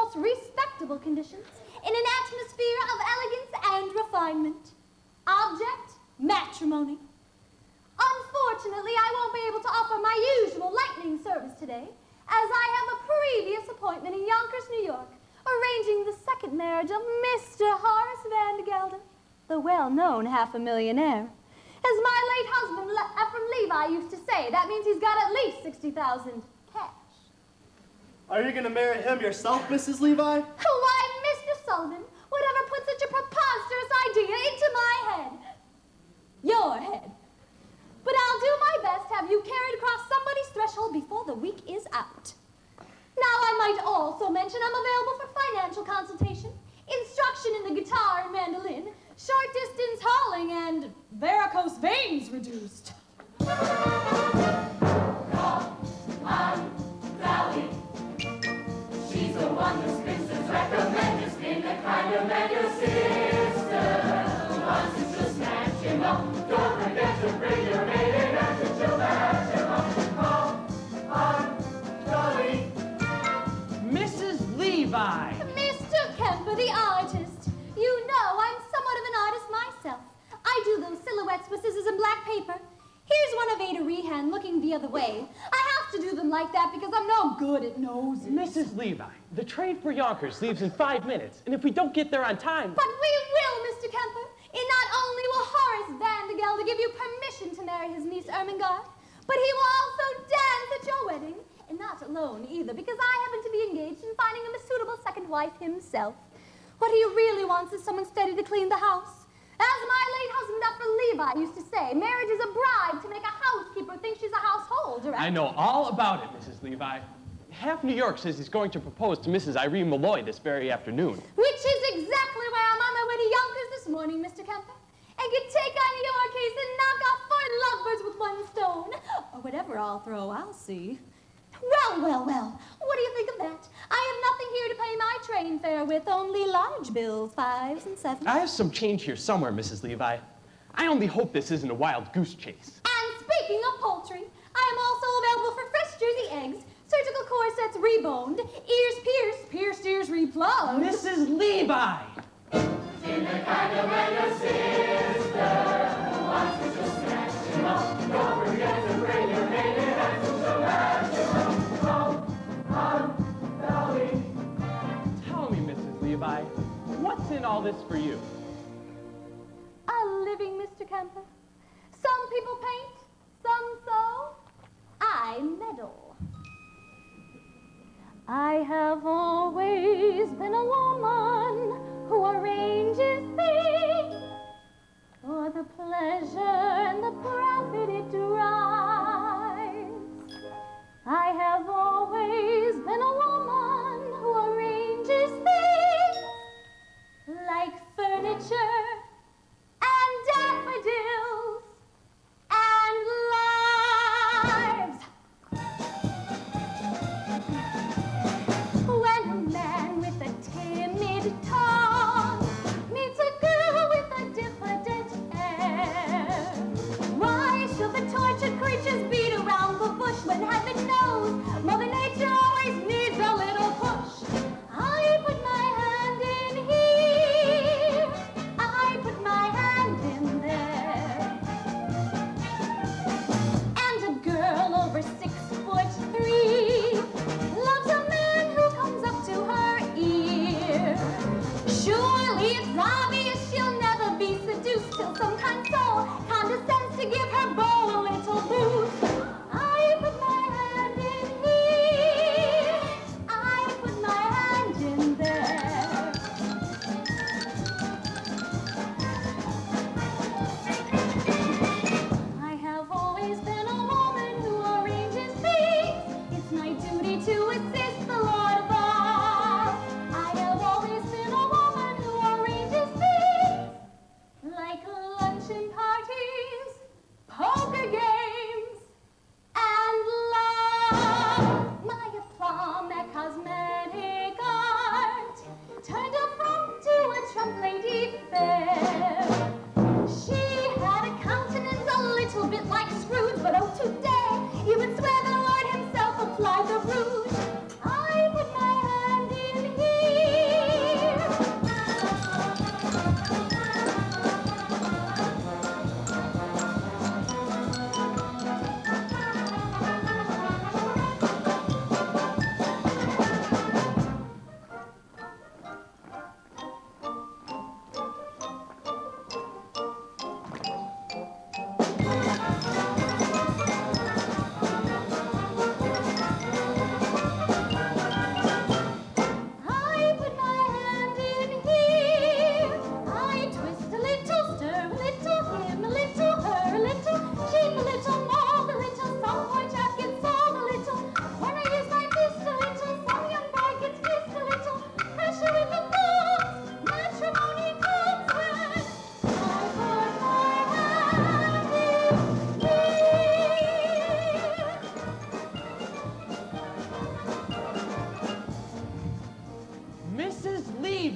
most respectable conditions, in an atmosphere of elegance and refinement. Object, matrimony. Unfortunately, I won't be able to offer my usual lightning service today, as I have a previous appointment in Yonkers, New York, arranging the second marriage of Mr. Horace Van de Gelder, the well-known half-a-millionaire. As my late husband, Ephraim Levi, used to say, that means he's got at least 60,000 cash. Are you going to marry him yourself, Mrs. Levi? Why, Mr. Sullivan, whatever put such a preposterous idea into my head? Your head. But I'll do my best to have you carried across somebody's threshold before the week is out. Now, I might also mention I'm available for financial consultation, instruction in the guitar and mandolin, short distance hauling, and varicose veins reduced. Come on, Dolly. She's the one the spinsters recommend. It's been the kind of man your sister wants you to snatch him up. Don't forget to bring your maid in and she'll match him up. Come on, Dolly. Mrs. Levi. Mr. Kemper, the artist. You know, I'm somewhat of an artist myself. I do those silhouettes with scissors and black paper. Here's one of Ada Rehan looking the other way. I have to do them like that because I'm no good at noses. Mrs. Levi, the train for Yonkers leaves in 5 minutes, and if we don't get there on time... But we will, Mr. Kemper. And not only will Horace Van de Gelder give you permission to marry his niece Ermengarde, but he will also dance at your wedding. And not alone either, because I happen to be engaged in finding him a suitable second wife himself. What he really wants is someone steady to clean the house. As my late husband, Dr. Levi, used to say, marriage is a bribe to make a housekeeper think she's a householder. I know all about it, Mrs. Levi. Half New York says he's going to propose to Mrs. Irene Malloy this very afternoon. Which is exactly why I'm on my way to Yonkers this morning, Mr. Kemper. And can take on your case and knock off 4 lovebirds with 1 stone. Or whatever I'll throw, I'll see. Well, well, well. What do you think of that? I have nothing here to pay my train fare with, only large bills, 5s and 7s. I have some change here somewhere, Mrs. Levi. I only hope this isn't a wild goose chase. And speaking of poultry, I am also available for fresh Jersey eggs, surgical corsets reboned, ears pierced, pierced ears replugged. Mrs. Levi! In the kind of man your sister wants you to snatch him up. Don't forget to bring your maid in and she'll match him up. Come on, Dolly. Tell me, Mrs. Levi, what's in all this for you? A living, Mr. Kemper. Some people paint, some sew. I meddle. I have always been a woman who arranges things for the pleasure and the profit it derives. I have always been a woman who arranges things like furniture and daffodils and lives. When a man with a timid tongue meets a girl with a diffident air, why should the tortured creatures beat around the bush when heaven knows Mother Nature always needs a little push? I put my hand in here, I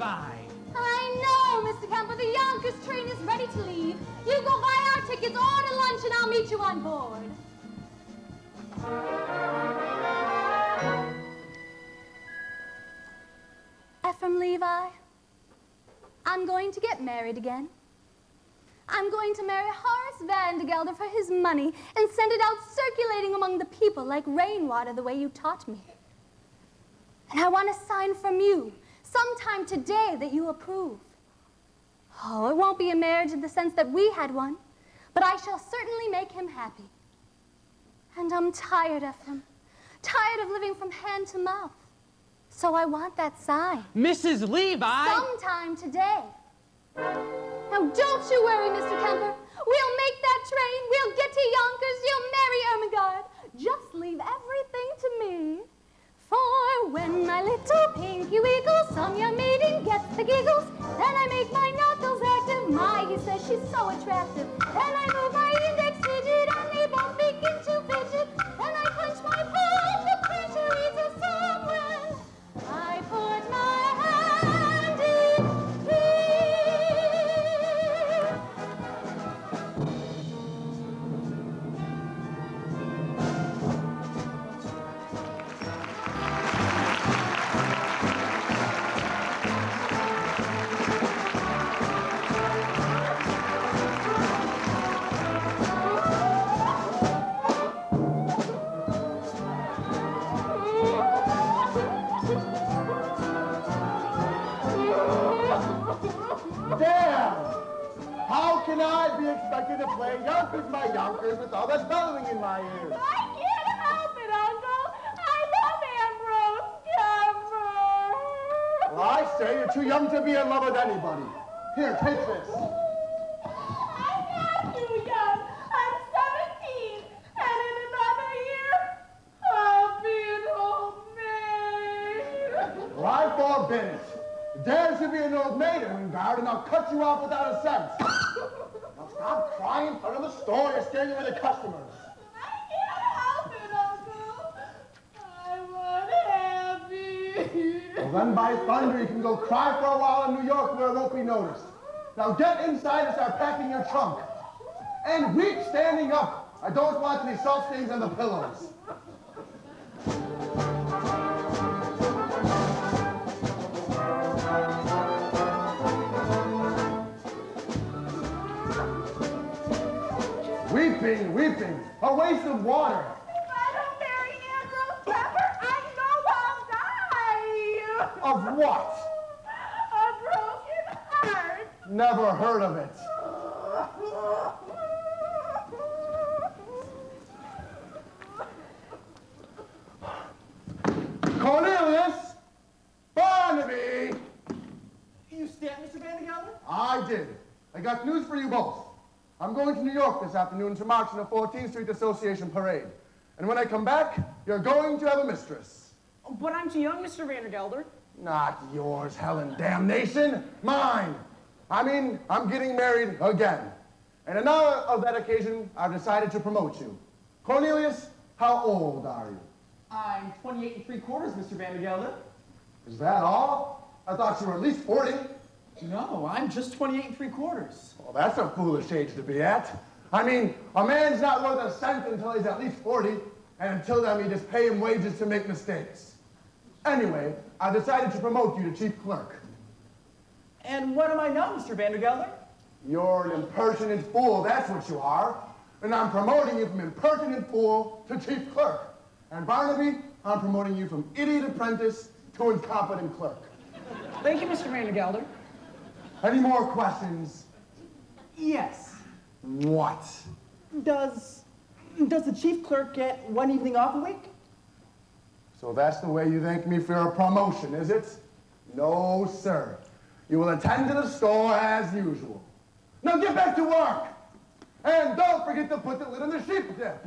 Levi. I know, Mr. Kemper. The Yonkers train is ready to leave. You go buy our tickets, order lunch, and I'll meet you on board. Ephraim Levi, I'm going to get married again. I'm going to marry Horace Vandergelder for his money and send it out circulating among the people like rainwater the way you taught me. And I want a sign from you sometime today that you approve. Oh, it won't be a marriage in the sense that we had one, but I shall certainly make him happy. And I'm tired, Ephraim, tired of living from hand to mouth. So I want that sign. Mrs. Levi! Sometime today. Now, don't you worry, Mr. Kemper. We'll make that train. We'll get to Yonkers. You'll marry Ermengarde. Just leave everything to me. For when my little pinky wiggles, some young maiden gets the giggles. Then I make my knuckles active. My, he says she's so attractive. Then I move my index digit and they both begin to fidget. Then I punch my palm, the printer reads a somewhere. I put my hand in Damn! How can I be expected to play Yonkers my Yonkers with all that bellowing in my ears? I can't help it, Uncle. I love Ambrose Kemper. Well, I say you're too young to be in love with anybody. Here, take this. I'm not too young. I'm 17. And in another year, I'll be an old maid. Well, I forbid it. You dare to be an old maid, Ermengarde, and I'll cut you off without a cent. Now stop crying in front of the store. You're scaring away the customers. I can't help it, Uncle. I want happy. Well, then by thunder, you can go cry for a while in New York where it won't be noticed. Now get inside and start packing your trunk. And weep standing up. I don't want any salt stains on the pillows. Weeping, weeping, a waste of water. If I don't marry Ambrose Kemper, I know I'll die. Of what? A broken heart. Never heard of it. Cornelius! Barnaby! You stand, Mr. Vandergelder? I did. I got news for you both. I'm going to New York this afternoon to march in the 14th Street Association parade. And when I come back, you're going to have a mistress. Oh, but I'm too young, Mr. Vandergelder. Not yours, Helen, damnation. Mine. I mean, I'm getting married again. And in honor of that occasion, I've decided to promote you. Cornelius, how old are you? I'm 28 3/4, Mr. Vandergelder. Is that all? I thought you were at least 40. No, I'm just 28 3/4. Well, that's a foolish age to be at. I mean, a man's not worth a cent until he's at least 40, and until then, we just pay him wages to make mistakes. Anyway, I decided to promote you to chief clerk. And what am I now, Mr. Vandergelder? You're an impertinent fool, that's what you are. And I'm promoting you from impertinent fool to chief clerk. And Barnaby, I'm promoting you from idiot apprentice to incompetent clerk. Thank you, Mr. Vandergelder. Any more questions? Yes. What? Does the chief clerk get one evening off a week? So that's the way you thank me for your promotion, is it? No, sir. You will attend to the store as usual. Now get back to work! And don't forget to put the lid on the sheep dip.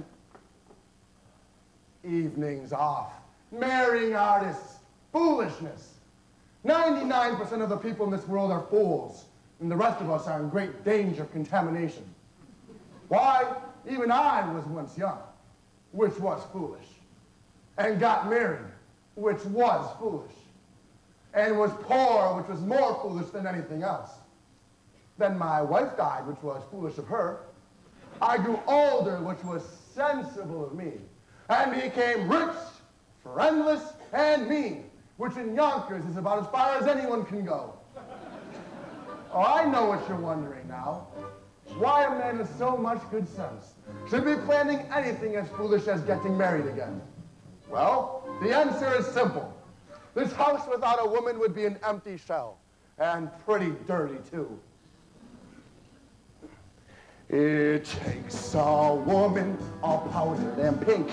Evenings off. Marrying artists. Foolishness. 99% of the people in this world are fools, and the rest of us are in great danger of contamination. Why, even I was once young, which was foolish, and got married, which was foolish. and was poor, which was more foolish than anything else. Then my wife died, which was foolish of her. I grew older, which was sensible of me, and became rich, friendless, and mean, which in Yonkers is about as far as anyone can go. Oh, I know what you're wondering now. Why a man with so much good sense should be planning anything as foolish as getting married again. Well, the answer is simple. This house without a woman would be an empty shell, and pretty dirty, too. It takes a woman all powdered and pink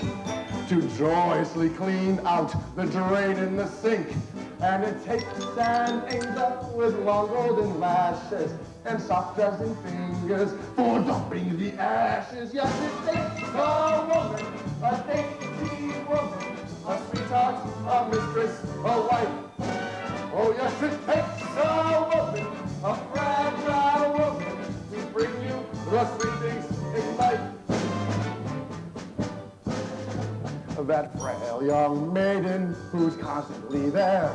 to joyously clean out the drain in the sink. And it takes an angel with long golden lashes and soft dressing fingers for dumping the ashes. Yes, it takes a woman, a dainty woman, a sweetheart, a mistress, a wife. Oh, yes, it takes a woman, a fragile woman, to bring you the sweet things in life. That frail young maiden who's constantly there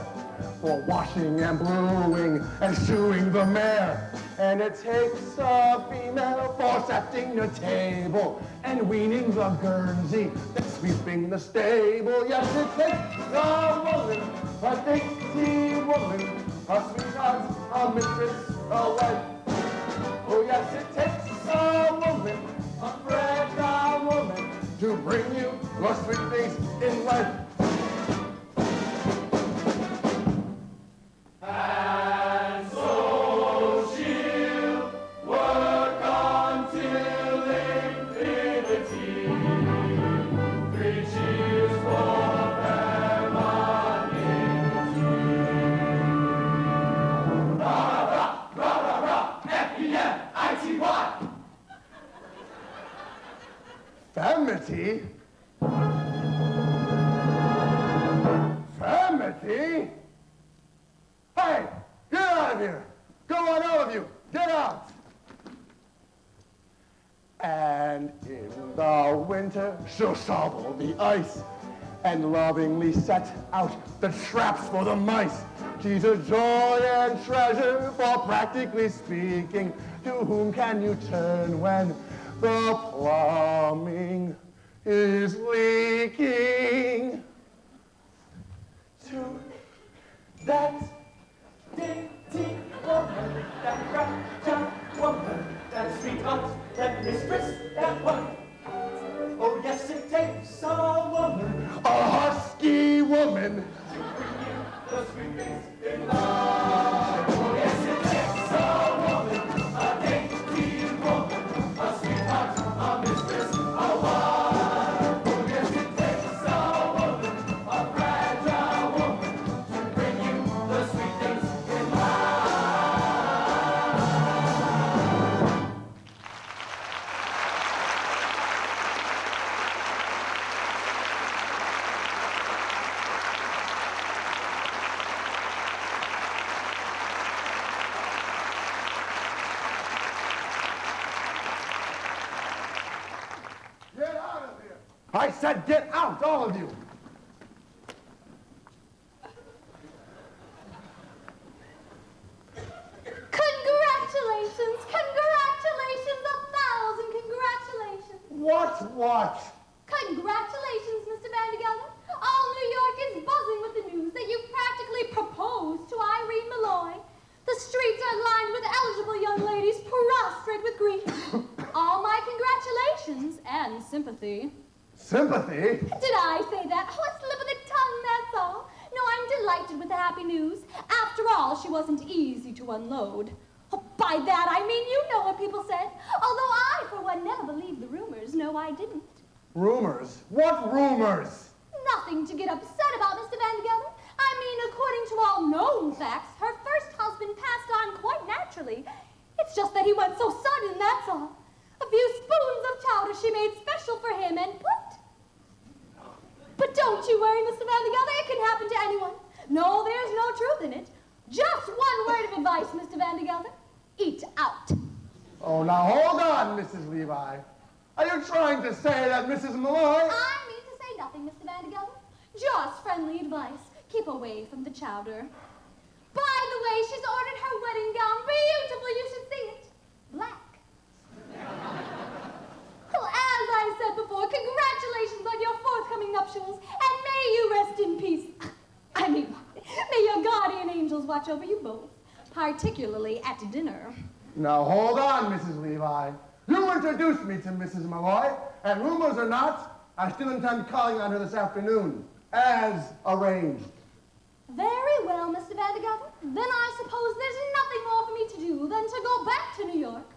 for washing and brewing and shoeing the mare. And it takes a female for setting the table and weaning the Guernsey and sweeping the stable. Yes, it takes a woman, a dainty woman, a sweetheart, a mistress, a wife. Oh, yes, it takes a woman, a fragile woman, to bring you the sweet things in life. And so she'll work until infinity. 3 cheers for permanency. Rah, rah, rah, rah, rah, F-E-M-I-T-Y. Femity? Femity? Hey, get out of here! Go on, all of you, get out! And in the winter, she'll shovel the ice and lovingly set out the traps for the mice. She's a joy and treasure, for practically speaking, to whom can you turn when the plumbing is leaking? To that dainty woman, that fragile woman, that sweetheart, that mistress, that wife. Oh yes, it takes a woman, a husky woman, to bring you the sweet things in life. Oh yes, it takes a woman, a dainty woman, a sweetheart, a mistress, a wife. Oh yes, it takes a woman, a fragile woman, to bring you the sweet things in life. Get out of here! I said get out, all of you! Congratulations, congratulations, 1,000 congratulations. What? Congratulations, Mr. Vandergelder. All New York is buzzing with the news that you practically proposed to Irene Malloy. The streets are lined with eligible young ladies prostrate with grief. All my congratulations and sympathy. Sympathy? Did I say that? Oh, a slip of the tongue, that's all. No, I'm delighted with the happy news. After all, she wasn't easy to unload. Oh, by that, I mean you know what people said. Although I, for one, never believed the rumors. No, I didn't. Rumors? What rumors? Nothing to get upset about, Mr. Vandergelder. I mean, according to all known facts, her first husband passed on quite naturally. It's just that he went so sudden, that's all. A few spoons of chowder she made special for him and put. But don't you worry, Mr. Vandergelder, it can happen to anyone. No, there's no truth in it. Just one word of advice, Mr. Vandergelder. Eat out. Oh, now hold on, Mrs. Levi. Are you trying to say that Mrs. Malloy? I mean to say nothing, Mr. Vandergelder. Just friendly advice. Keep away from the chowder. way, she's ordered her wedding gown. Beautiful, you should see it. Black. Well, as I said before, congratulations on your forthcoming nuptials, and may you rest in peace. I mean, may your guardian angels watch over you both, particularly at dinner. Now, hold on, Mrs. Levi. You introduced me to Mrs. Malloy, and rumors or not, I still intend calling on her this afternoon, as arranged. Very well, Mr. Vandergatter. Then I suppose there's nothing more for me to do than to go back to New York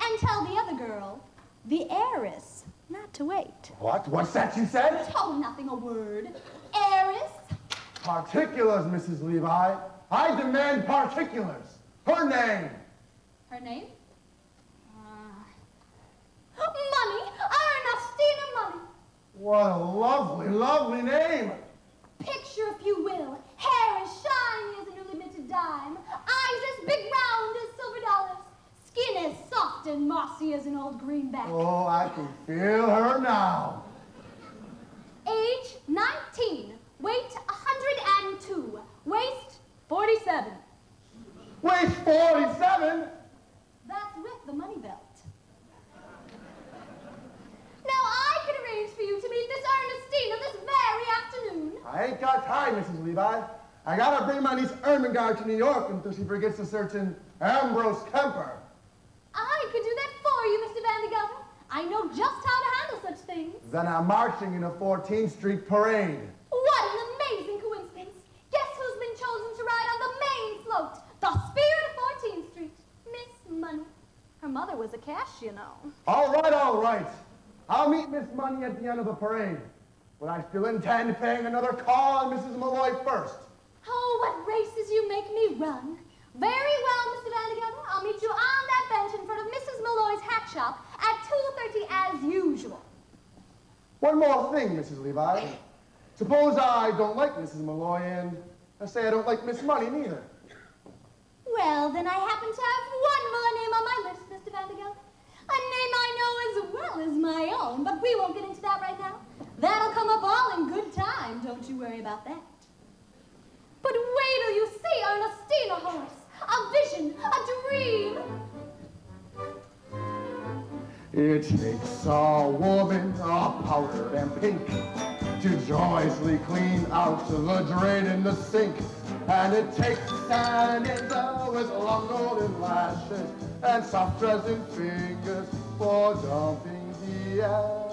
and tell the other girl, the heiress, not to wait. What? What's that you said? Oh, nothing a word. Heiress? Particulars, Mrs. Levi. I demand particulars. Her name. Her name? Money. Ernestina Money. What a lovely, lovely name. Picture, if you will, hair as shiny as a newly minted dime, eyes as big round as silver dollars, skin as soft and mossy as an old greenback. Oh, I can feel her now. Age 19, weight 102, waist 47. Waist 47? That's with the money belt. Now I can arrange for you to meet this Ernestina this very afternoon. I ain't got time, Mrs. Levi. I gotta bring my niece Ermengarde to New York until she forgets a certain Ambrose Kemper. I could do that for you, Mr. Vandergatter. I know just how to handle such things. Then I'm marching in a 14th Street parade. What an amazing coincidence. Guess who's been chosen to ride on the main float? The spirit of 14th Street. Miss Money. Her mother was a cash, you know. All right, all right. I'll meet Miss Money at the end of the parade. But I still intend paying another call on Mrs. Malloy first. Oh, what races you make me run. Very well, Mr. Vandergatter. I'll meet you on that bench in front of Mrs. Malloy's hat shop at 2:30 as usual. One more thing, Mrs. Levi. Suppose I don't like Mrs. Malloy and I say I don't like Miss Money neither. Well, then I happen to have one more name on my list, Mr. Vandergatter. A name I know as well as my own, but we won't get into that right now. That'll come up all in good time, don't you worry about that. But wait till you see Ernestina, Horace. A vision, a dream. It takes a woman all powdered and pink to joyously clean out the drain in the sink. And it takes an angel with long golden lashes and soft resin fingers for dumping the ash.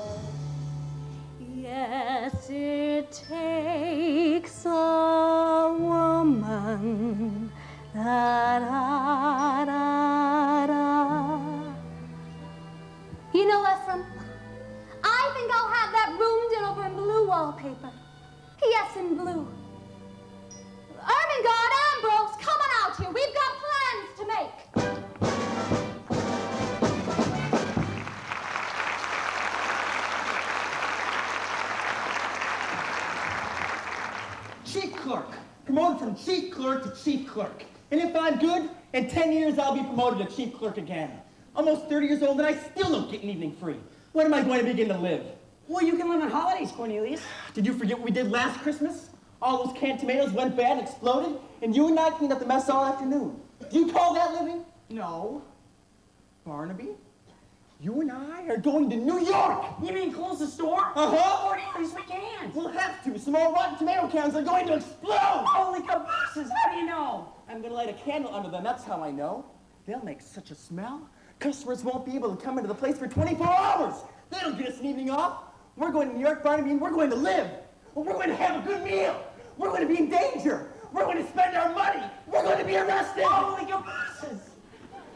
Yes, it takes a woman. Da, da, da, da. You know, Ephraim, I think I'll have that room done over in blue wallpaper. Yes, in blue. Ermengarde, Ambrose, come on out here. We've got plans to make. Chief clerk. Promoted from chief clerk to chief clerk. And if I'm good, in 10 years I'll be promoted to chief clerk again. Almost 30 years old and I still don't get an evening free. When am I going to begin to live? Well, you can live on holidays, Cornelius. Did you forget what we did last Christmas? All those canned tomatoes went bad and exploded, and you and I cleaned up the mess all afternoon. Do you call that living? No. Barnaby, you and I are going to New York! You mean close the store? Uh-huh. Cornelius, we can't. We'll have to. Some more rotten tomato cans are going to explode! Holy cabosas, how do you know? I'm going to light a candle under them. That's how I know. They'll make such a smell. Customers won't be able to come into the place for 24 hours. They don't get us an evening off. We're going to New York, Barnaby, and we're going to live. Well, we're going to have a good meal. We're going to be in danger. We're going to spend our money. We're going to be arrested. Holy cabosas.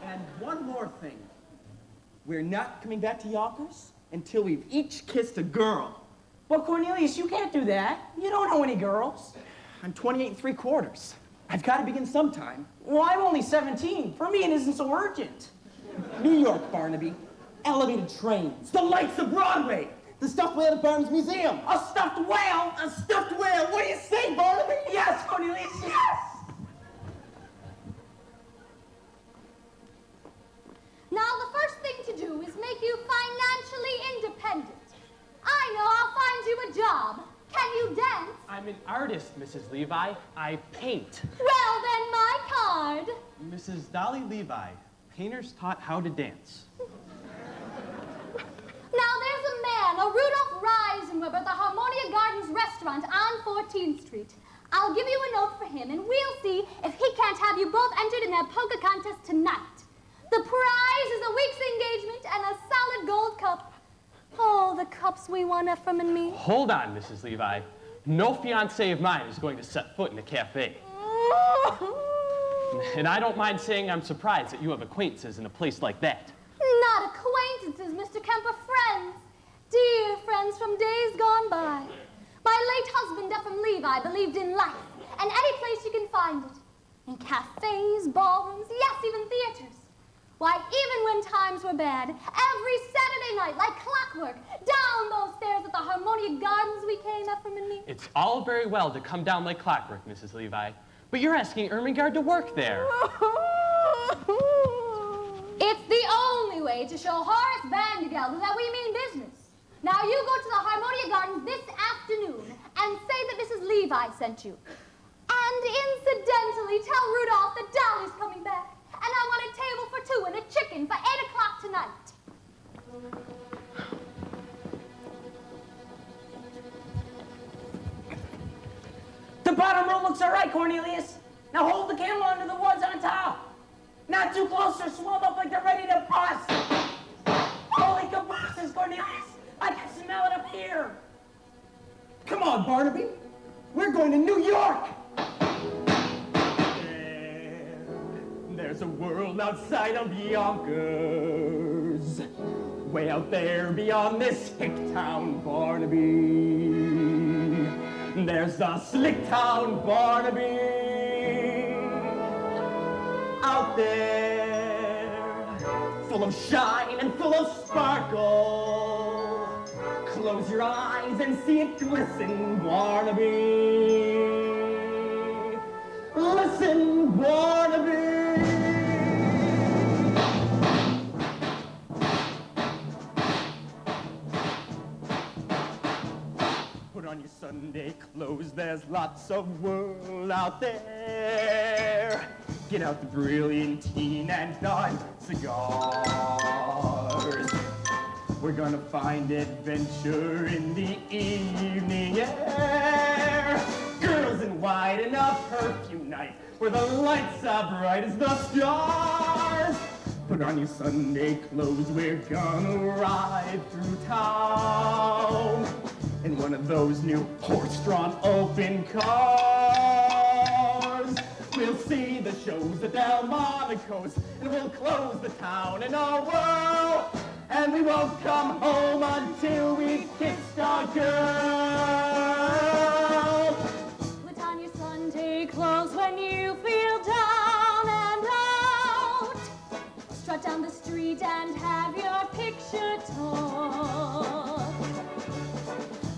And one more thing. We're not coming back to Yonkers until we've each kissed a girl. But Cornelius, you can't do that. You don't know any girls. I'm 28 3/4. I've got to begin sometime. Well, I'm only 17. For me, it isn't so urgent. New York, Barnaby. Elevated trains. The lights of Broadway. The stuffed whale at Barnum's Museum. A stuffed whale? A stuffed whale. What do you say, Barnaby? Yes, Cornelius, yes. Now, the first thing to do is make you financially independent. I know I'll find you a job. Can you dance? I'm an artist. artist, Mrs. Levi. I paint. Well, then, my card. Mrs. Dolly Levi, painters taught how to dance. Now, there's a man, a Rudolph Reisenweber, at the Harmonia Gardens restaurant on 14th Street. I'll give you a note for him, and we'll see if he can't have you both entered in that polka contest tonight. The prize is a week's engagement and a solid gold cup. Oh, the cups we won, Ephraim and me. Hold on, Mrs. Levi. No fiancé of mine is going to set foot in a cafe. And I don't mind saying I'm surprised that you have acquaintances in a place like that. Not acquaintances, Mr. Kemper, friends. Dear friends from days gone by. My late husband, Ephraim Levi, believed in life, and any place you can find it. In cafes, ballrooms, yes, even theaters. Why, even when times were bad, every Saturday night, like clockwork, down those stairs at the Harmonia Gardens we came, Ephraim and me. It's all very well to come down like clockwork, Mrs. Levi, but you're asking Ermengarde to work there. It's the only way to show Horace Vandergelder that we mean business. Now you go to the Harmonia Gardens this afternoon and say that Mrs. Levi sent you. And incidentally, tell Rudolph that Dolly's coming back. And I want a table for two and a chicken for 8 o'clock tonight. The bottom row looks all right, Cornelius. Now hold the camera under the ones on top. Not too close or swelled up like they're ready to bust. Holy kabosses, Cornelius. I can smell it up here. Come on, Barnaby. We're going to New York. There's a world outside of Yonkers, way out there beyond this hick town, Barnaby. There's a slick town, Barnaby, out there, full of shine and full of sparkle. Close your eyes and see it glisten, Barnaby. Listen, Barnaby. Put on your Sunday clothes, there's lots of world out there. Get out the brilliantine and dime cigars. We're gonna find adventure in the evening air. Girls in white and a perfume night where the lights are bright as the stars. Put on your Sunday clothes, we're gonna ride through town in one of those new horse-drawn open cars. We'll see the shows at Delmonico's, and we'll close the town in a whirl. And we won't come home until we've kissed our girl. Put on your Sunday clothes when you feel down and out. Strut down the street and have your picture took.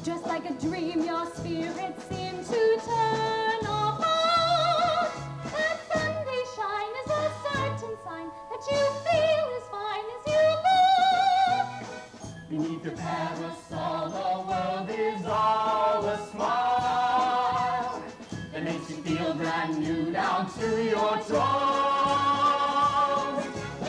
Just like a dream, your spirit seems to turn about. That Sunday shine is a certain sign that you feel as fine as you look. Beneath your parasol, the world is all a smile that makes you feel brand new down to your toes.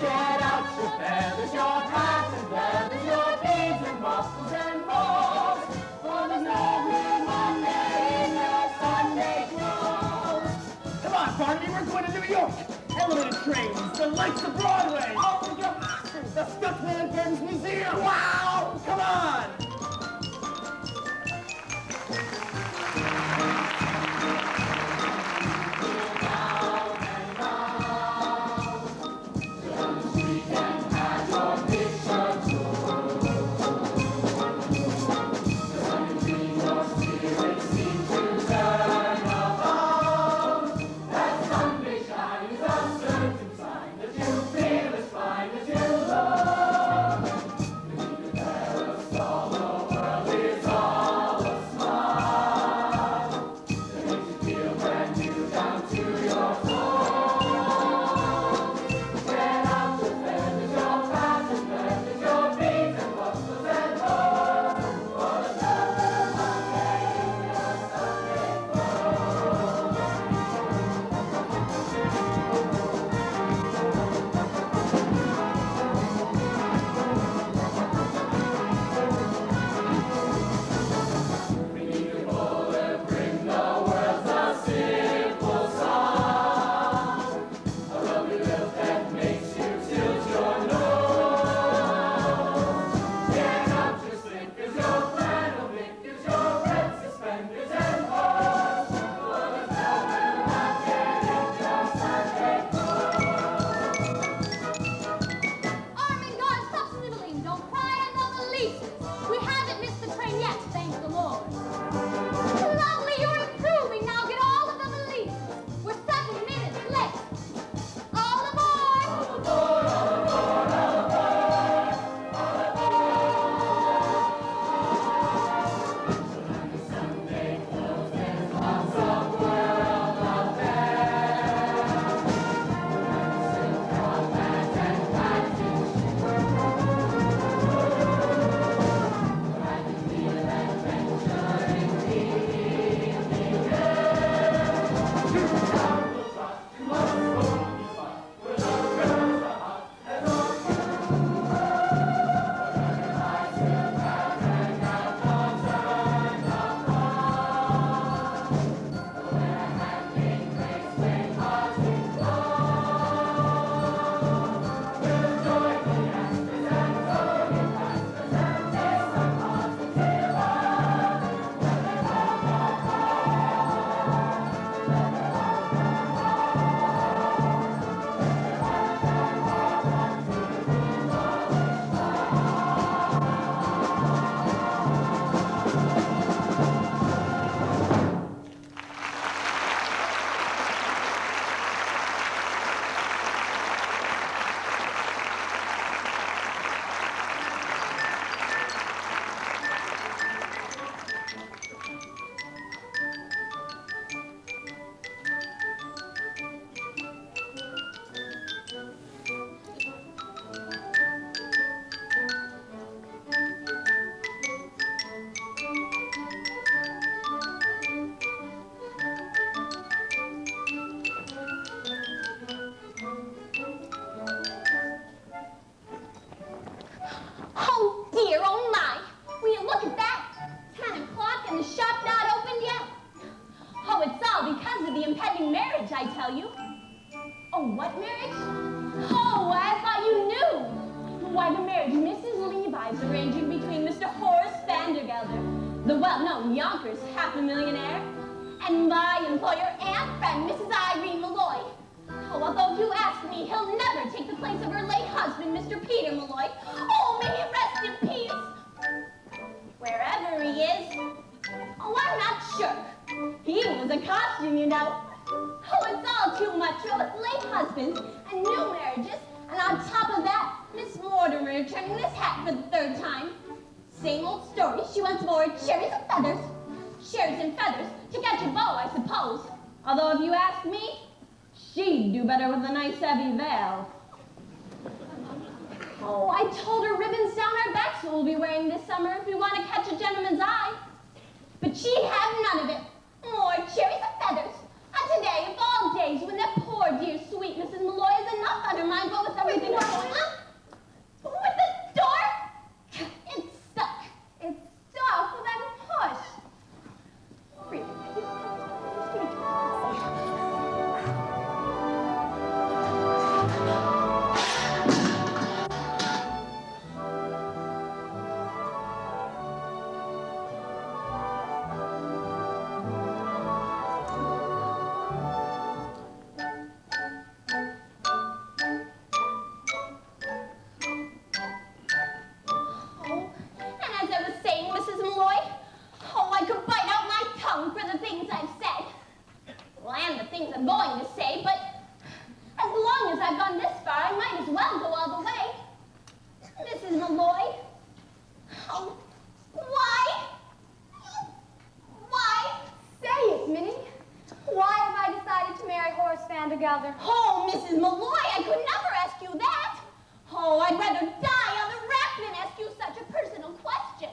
Get out your feathers, your hats and leathers, your beads and buckles and bows. For there's no real Monday in your Sunday clothes. Come on, Barnaby, we're going to New York. Elevated trains, the lights of Broadway. Oh, your Masters, the Stuckman Gardens Museum. Wow, come on. All All because of the impending marriage, I tell you. Oh, what marriage? Oh, I thought you knew. Why, the marriage Mrs. Levi's arranging between Mr. Horace Vandergelder, the well-known Yonkers half-a-millionaire, and my employer and friend, Mrs. Irene Malloy. Oh, although if you ask me, he'll never take the place of her late husband, Mr. Peter Malloy. Oh, may he rest in peace. Wherever he is. Oh, I'm not sure. He was a caution, you know. Oh, it's all too much with late husbands and new marriages. And on top of that, Miss Mortimer returning this hat for the third time. Same old story. She wants more cherries and feathers. Cherries and feathers to catch a bow, I suppose. Although if you ask me, she'd do better with a nice heavy veil. Oh, I told her ribbons down our backs we'll be wearing this summer if we want to catch a gentleman's eye. But she'd have none of it. More cherries and feathers. And today, of all days, when that poor dear sweet Mrs. Malloy has enough on her mind, what with everything going on? With the door? It's stuck. It's stuck? Well, then push. Really? I'm going to say, but as long as I've gone this far, I might as well go all the way. Mrs. Malloy, oh, why? Why? Say it, Minnie. Why have I decided to marry Horace Vandergelder? Oh, Mrs. Malloy, I could never ask you that. Oh, I'd rather die on the rack than ask you such a personal question.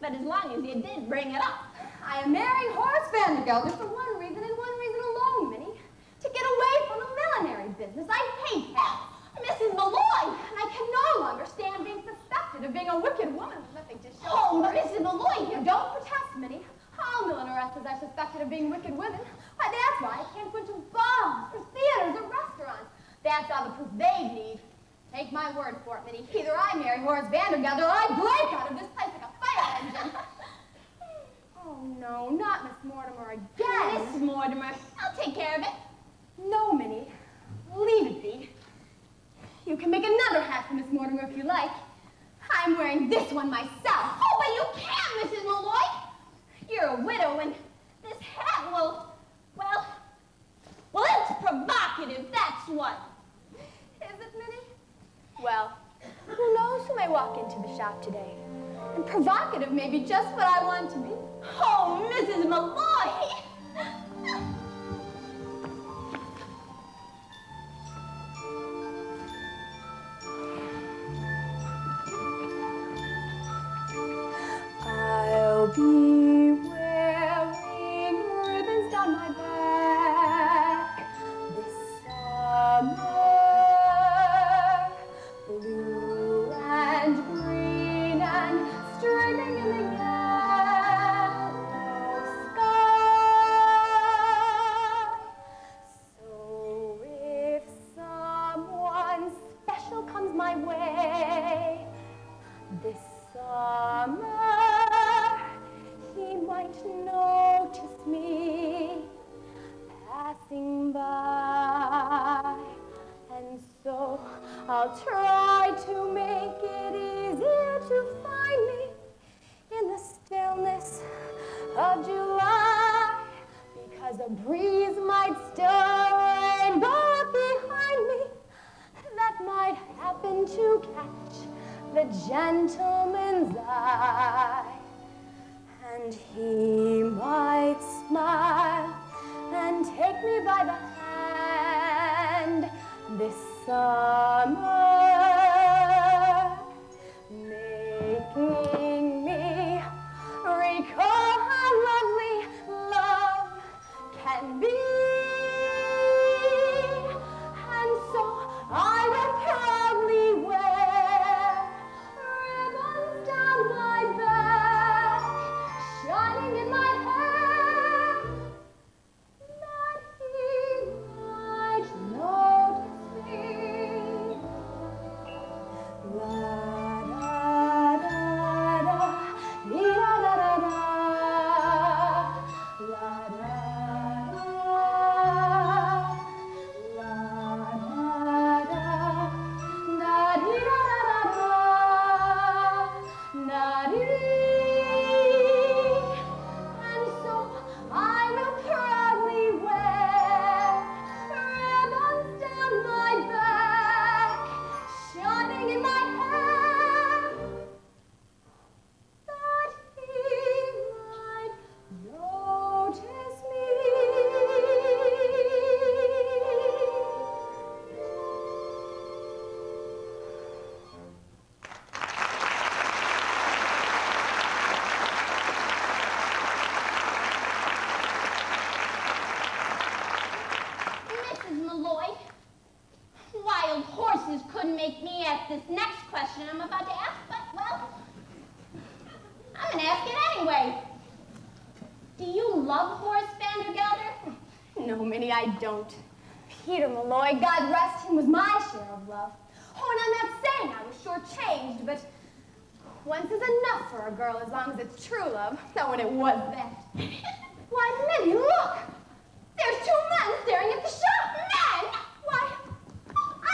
But as long as you did bring it up. I am marrying Horace Vandergelder for one reason and one reason alone, Minnie. To get away from the millinery business. I hate that. Mrs. Malloy, and I can no longer stand being suspected of being a wicked woman with nothing to show. Oh, Mrs. Malloy, you don't protest, Minnie. All millineresses are suspected of being wicked women. Why, that's why I can't go into balls or theaters or restaurants. That's all the proof they need. Take my word for it, Minnie. Either I marry Horace Vandergelder or I break out of this place like a fire engine. Oh, no, not Miss Mortimer again. Miss Mortimer, I'll take care of it. No, Minnie. Leave it be. You can make another hat for Miss Mortimer if you like. I'm wearing this one myself. Oh, but you can't, Mrs. Malloy. You're a widow, and this hat well, it's provocative, that's what. Is it, Minnie? Well, who knows who may walk into the shop today? And provocative may be just what I want to be. Oh, Mrs. Malloy! I'll be wearing ribbons down my back this summer. Blue and green and streaming in the yellow sky. So if someone special comes my way this summer, he might notice me passing by, and so I'll try to make it easier to find me in the stillness of July, because a breeze might stir a rainbow up behind me that might happen to catch the gentleman's eye. And he might smile and take me by the hand this summer, making me recall how lovely love can be. And so I will proudly wear ribbons down my back, shining in my hair question I'm about to ask, but, well, I'm gonna ask it anyway. Do you love Horace Vandergelder? No, Minnie, I don't. Peter Malloy, God rest him, was my share of love. Oh, and I'm not saying I was shortchanged, but once is enough for a girl as long as it's true love. Not when it was that. Why, Minnie, look! There's two men staring at the shop. Men! Why,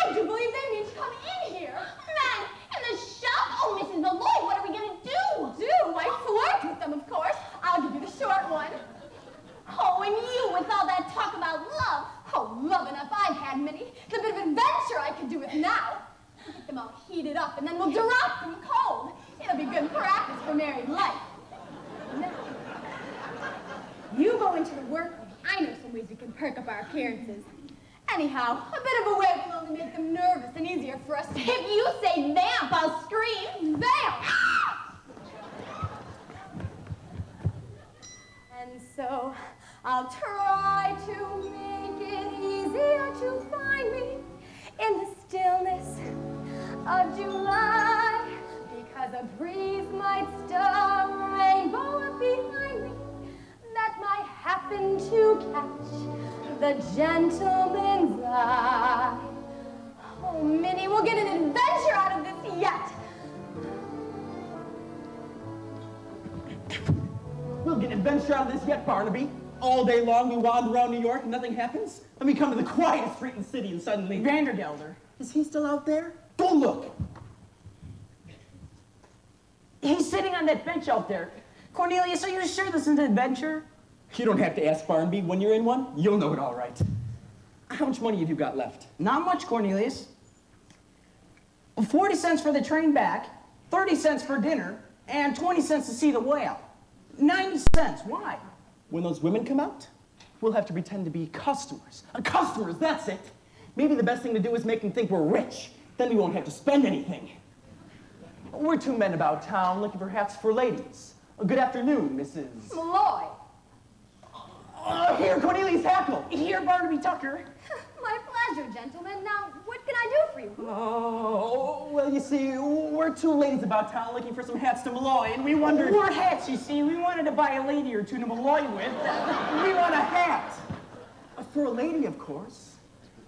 I do believe they mean to come in here. Men! In the shop? Oh, Mrs. Malloy, what are we gonna do? Do? I flirt with them, of course. I'll give you the short one. Oh, and you with all that talk about love. Oh, love enough I've had, Minnie. The bit of adventure I could do with now. We'll get them all heated up, and then we'll drop them cold. It'll be good practice for married life. Now, you go into the workroom. I know some ways we can perk up our appearances. Anyhow, a bit of a way will only make them nervous and easier for us. If you say vamp, I'll scream, vamp! And so I'll try to make it easier to find me in the stillness of July, because a breeze might stir a rainbow up behind me that might happen to catch the gentleman's eye. Oh, Minnie, we'll get an adventure out of this yet. We'll get an adventure out of this yet, Barnaby. All day long we wander around New York and nothing happens. Then we come to the quietest street in the city and suddenly... Vandergelder. Is he still out there? Go look. He's sitting on that bench out there. Cornelius, are you sure this is an adventure? You don't have to ask, Barnaby. When you're in one, you'll know it all right. How much money have you got left? Not much, Cornelius. 40 cents for the train back, 30 cents for dinner, and 20 cents to see the whale. 90 cents. Why? When those women come out, we'll have to pretend to be customers. Customers, that's it. Maybe the best thing to do is make them think we're rich. Then we won't have to spend anything. We're two men about town looking perhaps for ladies. Good afternoon, Mrs. Malloy. Here, Cornelius Hackle. Here, Barnaby Tucker. My pleasure, gentlemen. Now, what can I do for you? Oh, well, you see, we're two ladies about town looking for some hats to Malloy, and we wondered... We're hats, you see. We wanted to buy a lady or two to Malloy with. We want a hat. For a lady, of course.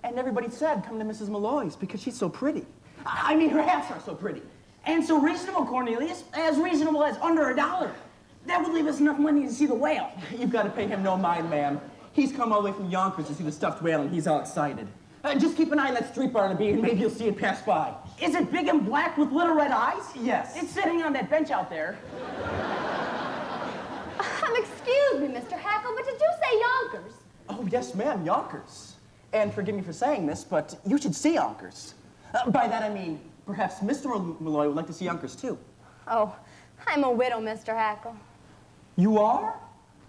And everybody said, come to Mrs. Malloy's because she's so pretty. I mean, her hats are so pretty. And so reasonable, Cornelius. As reasonable as under $1. That would leave us enough money to see the whale. You've got to pay him no mind, ma'am. He's come all the way from Yonkers to see the stuffed whale, and he's all excited. Just keep an eye on that street, Barnaby, and maybe you'll see it pass by. Is it big and black with little red eyes? Yes. It's sitting on that bench out there. Excuse me, Mr. Hackle, but did you say Yonkers? Oh, yes, ma'am, Yonkers. And forgive me for saying this, but you should see Yonkers. By that I mean, perhaps Mr. Malloy would like to see Yonkers, too. Oh, I'm a widow, Mr. Hackle. You are?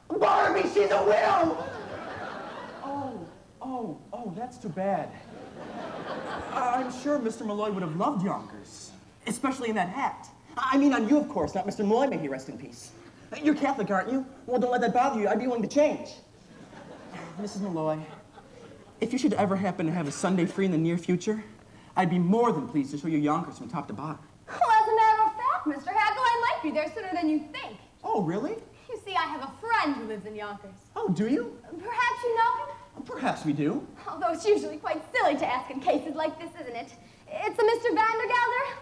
Barnaby, she's a widow! Oh, that's too bad. I'm sure Mr. Malloy would have loved Yonkers, especially in that hat. I mean on you, of course, not Mr. Malloy, may he rest in peace. You're Catholic, aren't you? Well, don't let that bother you. I'd be willing to change. Mrs. Malloy, if you should ever happen to have a Sunday free in the near future, I'd be more than pleased to show you Yonkers from top to bottom. Well, as a matter of fact, Mr. Hackle, I might be there sooner than you think. Oh, really? You see, I have a friend who lives in Yonkers. Oh, do you? Perhaps you know him? Perhaps we do. Although it's usually quite silly to ask in cases like this, isn't it? It's a Mr. Vandergelder.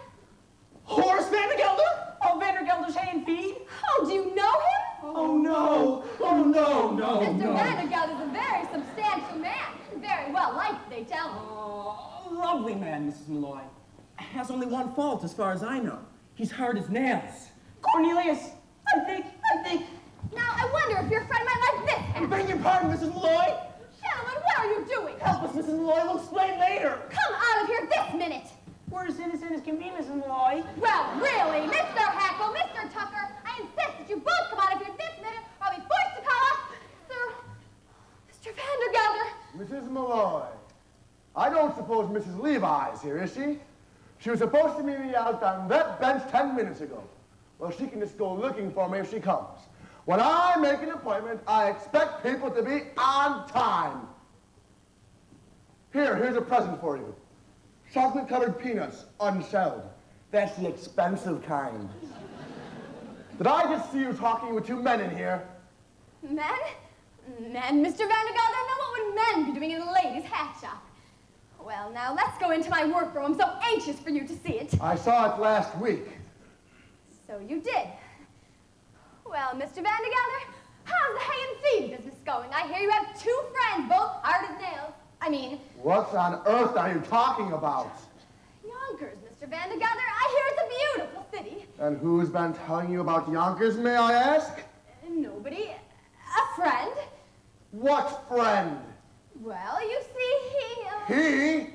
Horace Vandergelder? Oh, Vandergelder's hay and feed? Oh, do you know him? Oh, no. Oh, no, no, Mr. no. Vandergelder's a very substantial man. Very well liked, they tell me. Oh, lovely man, Mrs. Malloy. Has only one fault, as far as I know. He's hard as nails. Cornelius, I think. Now, I wonder if your friend might like this hat. Beg your pardon, Mrs. Malloy. Gentlemen, what are you doing? Help us, Mrs. Malloy. We'll explain later. Come out of here this minute. We're as innocent as can be, Mrs. Malloy. Well, really, Mr. Hackle, Mr. Tucker, I insist that you both come out of here this minute, or I'll be forced to call up Mr. Vandergelder. Mrs. Malloy, I don't suppose Mrs. Levi's here, is she? She was supposed to meet me out on that bench 10 minutes ago. Well, she can just go looking for me if she comes. When I make an appointment, I expect people to be on time. Here's a present for you. Chocolate-covered peanuts, unshelled. That's the expensive kind. Did I just see you talking with two men in here? Men? Men, Mr. Vandergelder? Now what would men be doing in a ladies' hat shop? Well, now let's go into my workroom. I'm so anxious for you to see it. I saw it last week. So you did. Well, Mr. Vandergelder, how's the hay and feed business going? I hear you have two friends, both hard as nails. I mean... What on earth are you talking about? Yonkers, Mr. Vandergelder. I hear it's a beautiful city. And who's been telling you about Yonkers, may I ask? Nobody. A friend. What friend? Well, you see, He?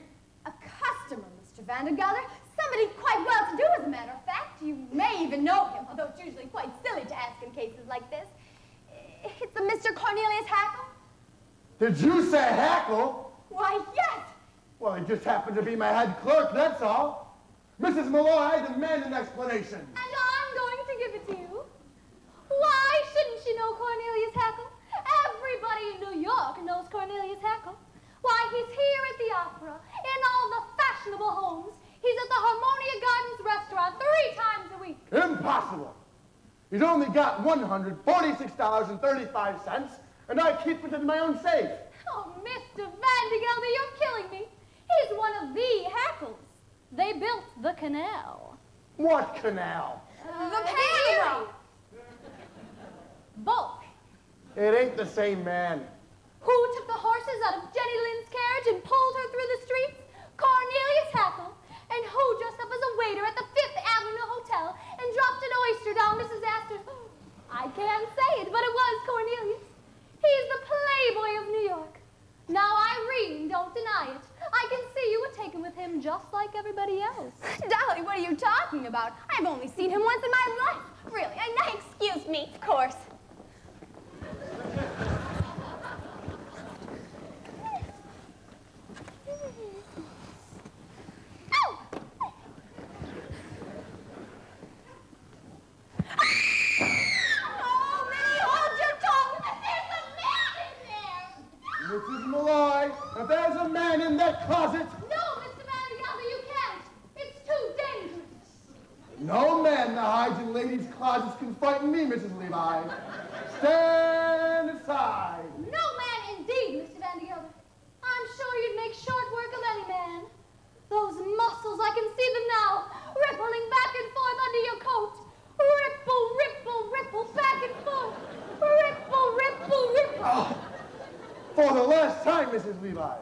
A customer, Mr. Vandergelder. Somebody quite well-to-do, as a matter of fact. You may even know him, although it's usually quite silly to ask in cases like this. It's a Mr. Cornelius Hackle. Did you say Hackle? Why, yes. Well, he just happened to be my head clerk, that's all. Mrs. Malloy, I demand an explanation. And I'm going to give it to you. Why shouldn't you know Cornelius Hackle? Everybody in New York knows Cornelius Hackle. Why, he's here at the opera, in all the fashionable homes. He's at the Harmonia Gardens restaurant 3 times a week. Impossible. He's only got $146.35, and I keep it in my own safe. Oh, Mr. Vandergelder, you're killing me. He's one of the Hackles. They built the canal. What canal? The Panama. Both. It ain't the same man. Who took the horses out of Jenny Lind's carriage and pulled her through the streets? Cornelius Hackle. And who dressed up as a waiter at the Fifth Avenue Hotel and dropped an oyster down Mrs. Astor's? I can't say it, but it was Cornelius. He's the playboy of New York. Now, Irene, don't deny it. I can see you were taken with him just like everybody else. Dolly, what are you talking about? I've only seen him once in my life. Really, excuse me, of course. Mrs. Malloy, if there's a man in that closet... No, Mr. Vandergelder, you can't. It's too dangerous. No man that hides in ladies' closets can frighten me, Mrs. Levi. Stand aside. No man indeed, Mr. Vandergelder. I'm sure you'd make short work of any man. Those muscles, I can see them now, rippling back and forth under your coat. Ripple, ripple, ripple, back and forth. Ripple, ripple, ripple. Oh. For the last time, Mrs. Levi,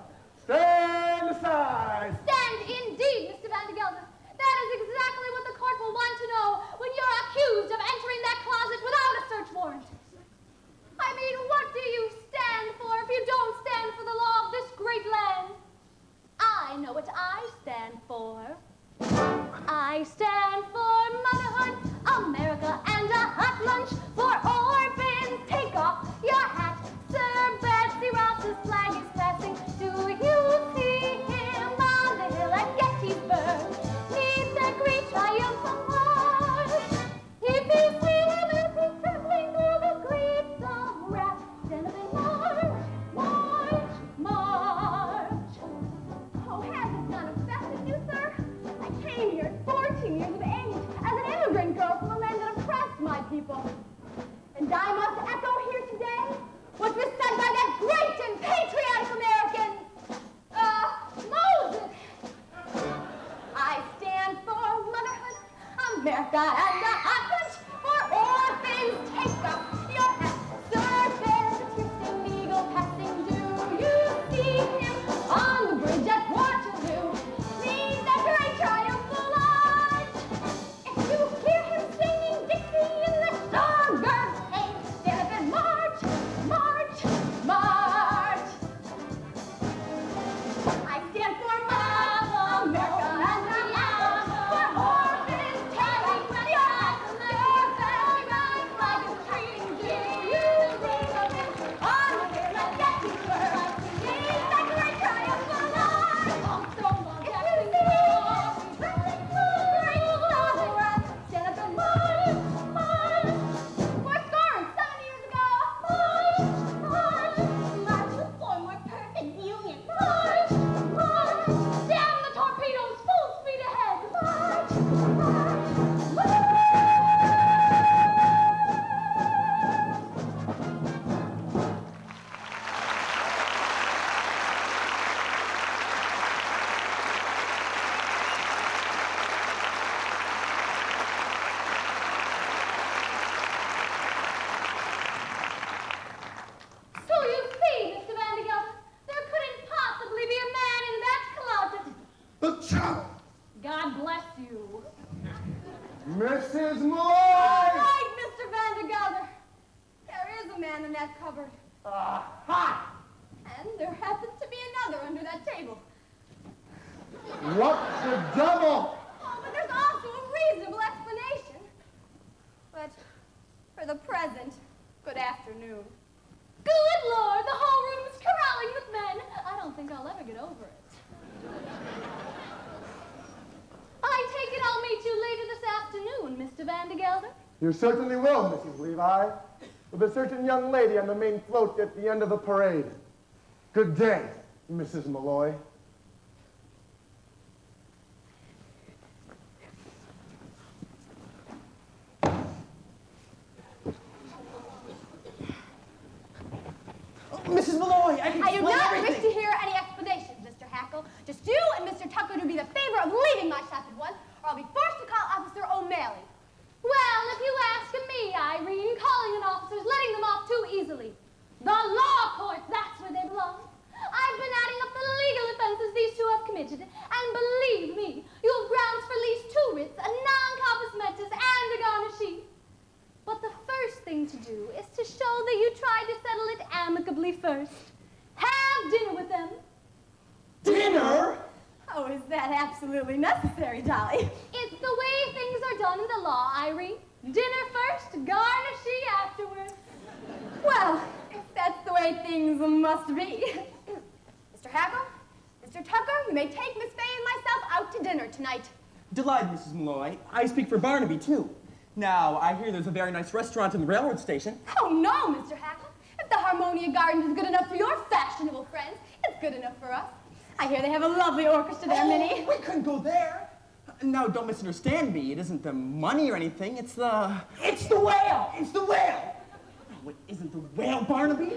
stand aside. Stand indeed, Mr. Vandergelder. That is exactly what the court will want to know when you're accused of entering that closet without a search warrant. I mean, what do you stand for if you don't stand for the law of this great land? I know what I stand for. I stand for motherhood, America, and a hot lunch for orphans. Take off your hat, Sir Betsy Ross's flag is passing. Do you see him on the hill at Gettysburg? Neath the great triumphal march. If you see him as he's trembling through the streets of wrath, then march, march, march. Oh, has it not affected you, sir? I came here at 14 years of age as an immigrant girl from a land that oppressed my people. And I must echo here today what was said by that great and patriotic American, Moses. I stand for motherhood, America, and a hot lunch for orphans. Take off your hat, sir, there's a twisting eagle passing. Do you see him on the bridge at Waterloo? Neath the great triumphal arch. If you hear him singing Dixie in the songbirds' hay, stand up and march, march, march. I stand for Mother America and the for orphans. Take off your hat, Mrs. Malloy! Right, Mr. Vandergelder. There is a man in that cupboard. Aha! And there happens to be another under that table. What the devil? Oh, but there's also a reasonable explanation. But for the present, good afternoon. Good Lord, the whole room is corralling with men. I don't think I'll ever get over it. I take it I'll meet you later this afternoon, Mr. Vandergelder. You certainly will, Mrs. Levi, with a certain young lady on the main float at the end of the parade. Good day, Mrs. Malloy. Mrs. Malloy, I can I do explain not everything. wish to hear any explanations, Mr. Hackle. Just you and Mr. Tucker do me the favor of leaving my shop at once, or I'll be forced to call Officer O'Malley. Well, if you ask me, Irene, calling an officer is letting them off too easily. The law courts, that's where they belong. I've been adding up the legal offenses these two have committed, and believe me, you have grounds for at least 2 writs, a non-compos mentis, and a garnishee. But the first thing to do is to show that you tried to settle it amicably first. Have dinner with them. Dinner? Oh, is that absolutely necessary, Dolly? It's the way things are done in the law, Irene. Dinner first, garnishee afterwards. Well, if that's the way things must be. Mr. Hackle, Mr. Tucker, you may take Miss Fay and myself out to dinner tonight. Delighted, Mrs. Malloy. I speak for Barnaby, too. Now, I hear there's a very nice restaurant in the railroad station. Oh, no, Mr. Hackle. If the Harmonia Gardens is good enough for your fashionable friends, it's good enough for us. I hear they have a lovely orchestra there, Minnie. We couldn't go there. Now, don't misunderstand me. It isn't the money or anything. It's the... It's the whale! It's the whale! No, it isn't the whale, Barnaby.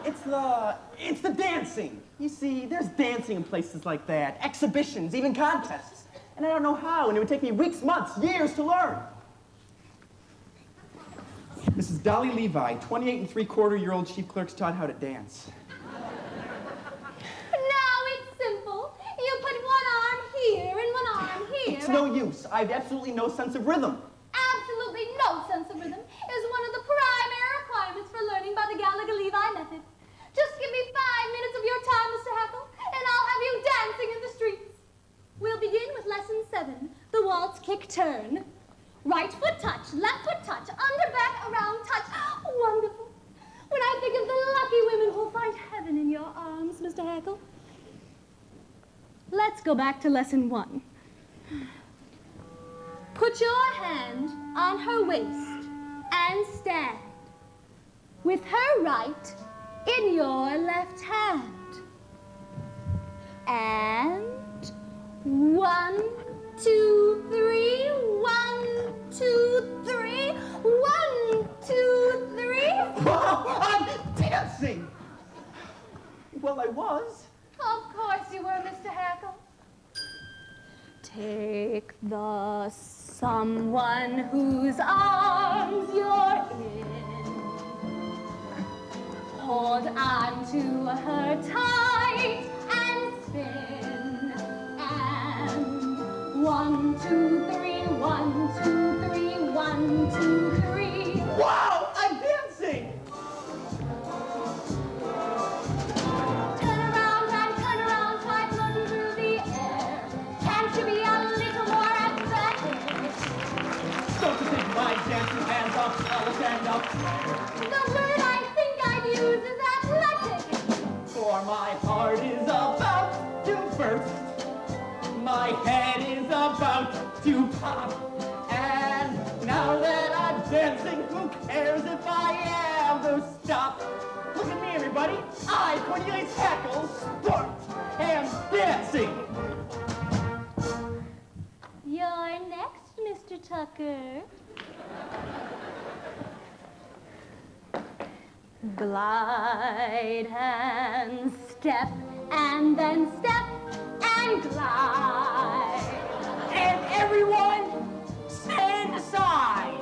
It's the dancing. You see, there's dancing in places like that. Exhibitions, even contests. And I don't know how, and it would take me weeks, months, years to learn. Mrs. Dolly Levi, 28 3/4-year-old chief clerks taught how to dance. Now it's simple. You put one arm here and one arm here. It's no use. I have absolutely no sense of rhythm. Absolutely no sense of rhythm is one of the primary requirements for learning by the Gallagher-Levi method. Just give me 5 minutes of your time, Mr. Hackle, and I'll have you dancing in the streets. We'll begin with lesson 7, the waltz kick turn. Right foot touch, left foot touch, under back, around touch. Wonderful. When I think of the lucky women who'll find heaven in your arms, Mr. Hackle. Let's go back to lesson 1. Put your hand on her waist and stand with her right in your left hand. And 1, 2, 3, 1, 2, 3, 1, 2, 3. Wow, I'm dancing! Well, I was. Of course you were, Mr. Hackle. Take the someone whose arms you're in. Hold on to her tight and spin. And 1, 2, 3, 1, 2, 3, 1, 2, 3. Wow, I'm dancing! Turn around, try floating through the air. Can't you be a little more athletic? Don't you think my dancing hands up, I'll stand up. The word I think I'd use is athletic. For my heart is about to burst. My head is about to pop. And now that I'm dancing, who cares if I ever stop? Look at me, everybody. I, Cornelius Hackle, sport, am dancing. You're next, Mr. Tucker. Glide and step, and then step and glide. And everyone, stand aside.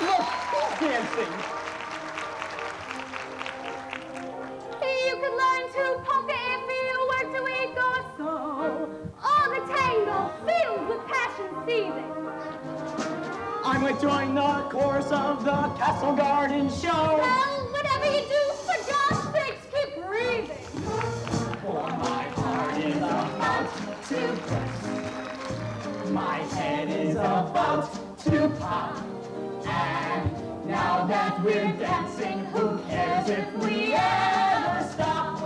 Look, who's dancing? You could learn to polka if you worked a week or so. of the Castle Garden show. Well, whatever you do, for God's sakes, keep breathing. For my heart is about to burst. My head is about to pop. And now that we're dancing, who cares if we ever stop?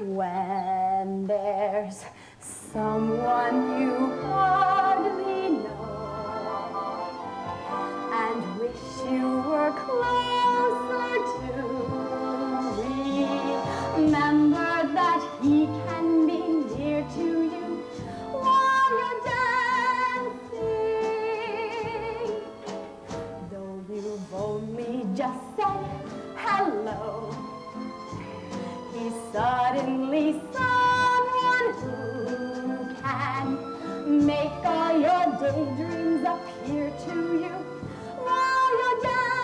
When there's someone you hardly know and wish you were closer to, remember that he can be near to you while you're dancing. Though you've only just said hello, he's suddenly someone who can make all your daydreams appear to you while you're dancing.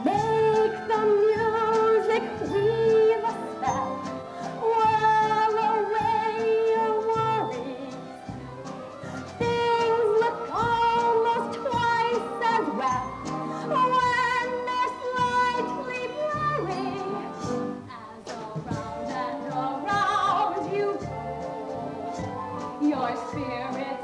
Make the music weave a spell, whirl away your worries. Things look almost twice as well when they're slightly blurry. As around and around you go, your spirit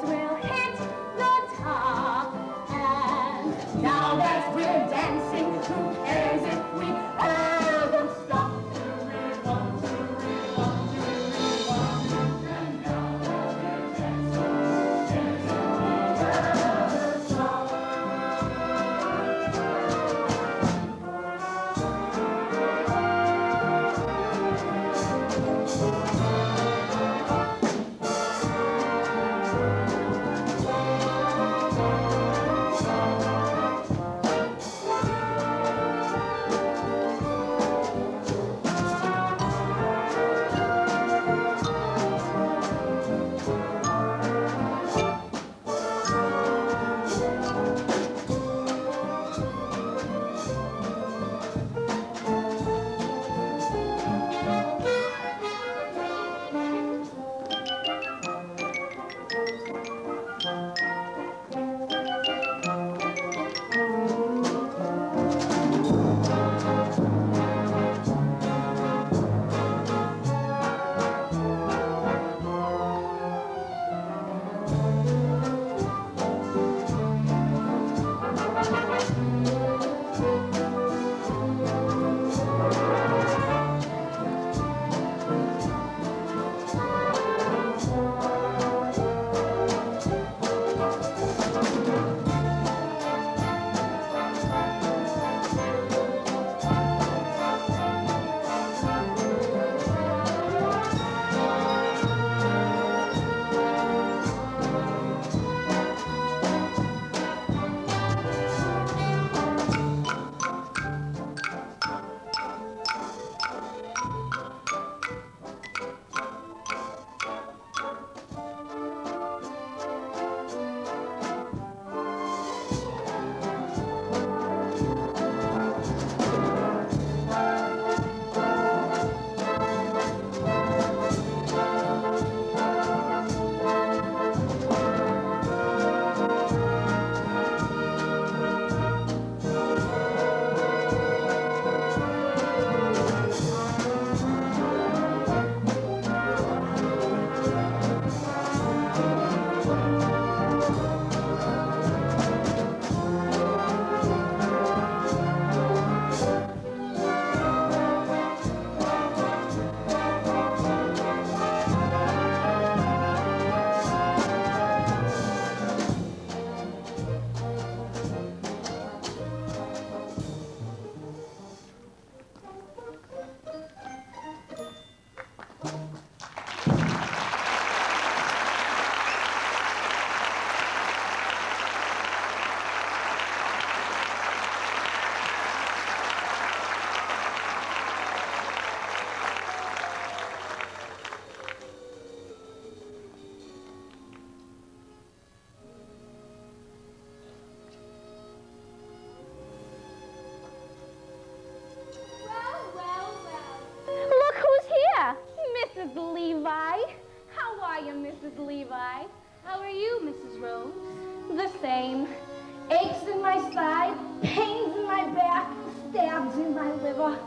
Minerva.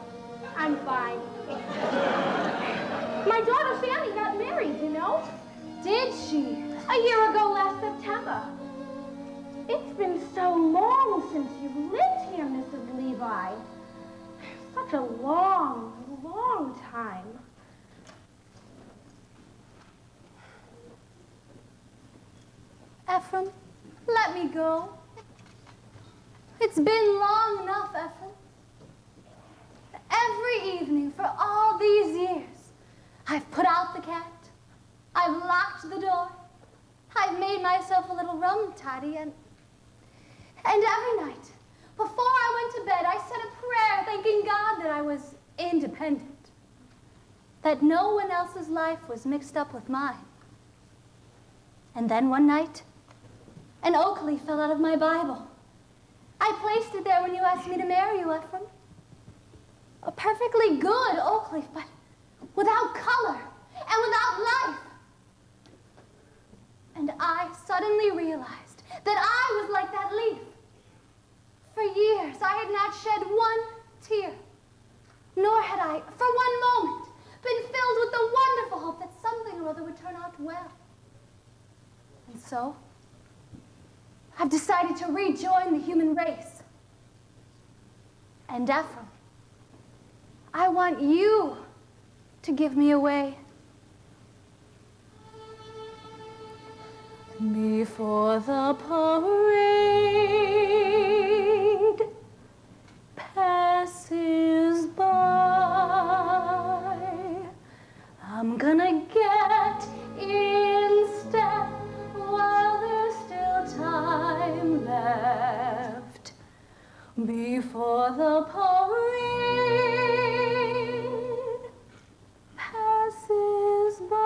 I'm fine. My daughter Fanny got married, you know? Did she? A year ago last September. It's been so long since you've lived here, Mrs. Levi. Such a long, long time. Ephraim, let me go. It's been long enough, Ephraim. Every evening for all these years, I've put out the cat, I've locked the door, I've made myself a little rum toddy, and every night, before I went to bed, I said a prayer thanking God that I was independent, that no one else's life was mixed up with mine. And then one night, an oak leaf fell out of my Bible. I placed it there when you asked me to marry you, Ephraim. A perfectly good oak leaf, but without color and without life. And I suddenly realized that I was like that leaf. For years, I had not shed one tear, nor had I, for one moment, been filled with the wonderful hope that something or other would turn out well. And so, I've decided to rejoin the human race. And Ephraim, I want you to give me away. Before the parade passes by, I'm gonna get in step while there's still time left. Before the parade passes by.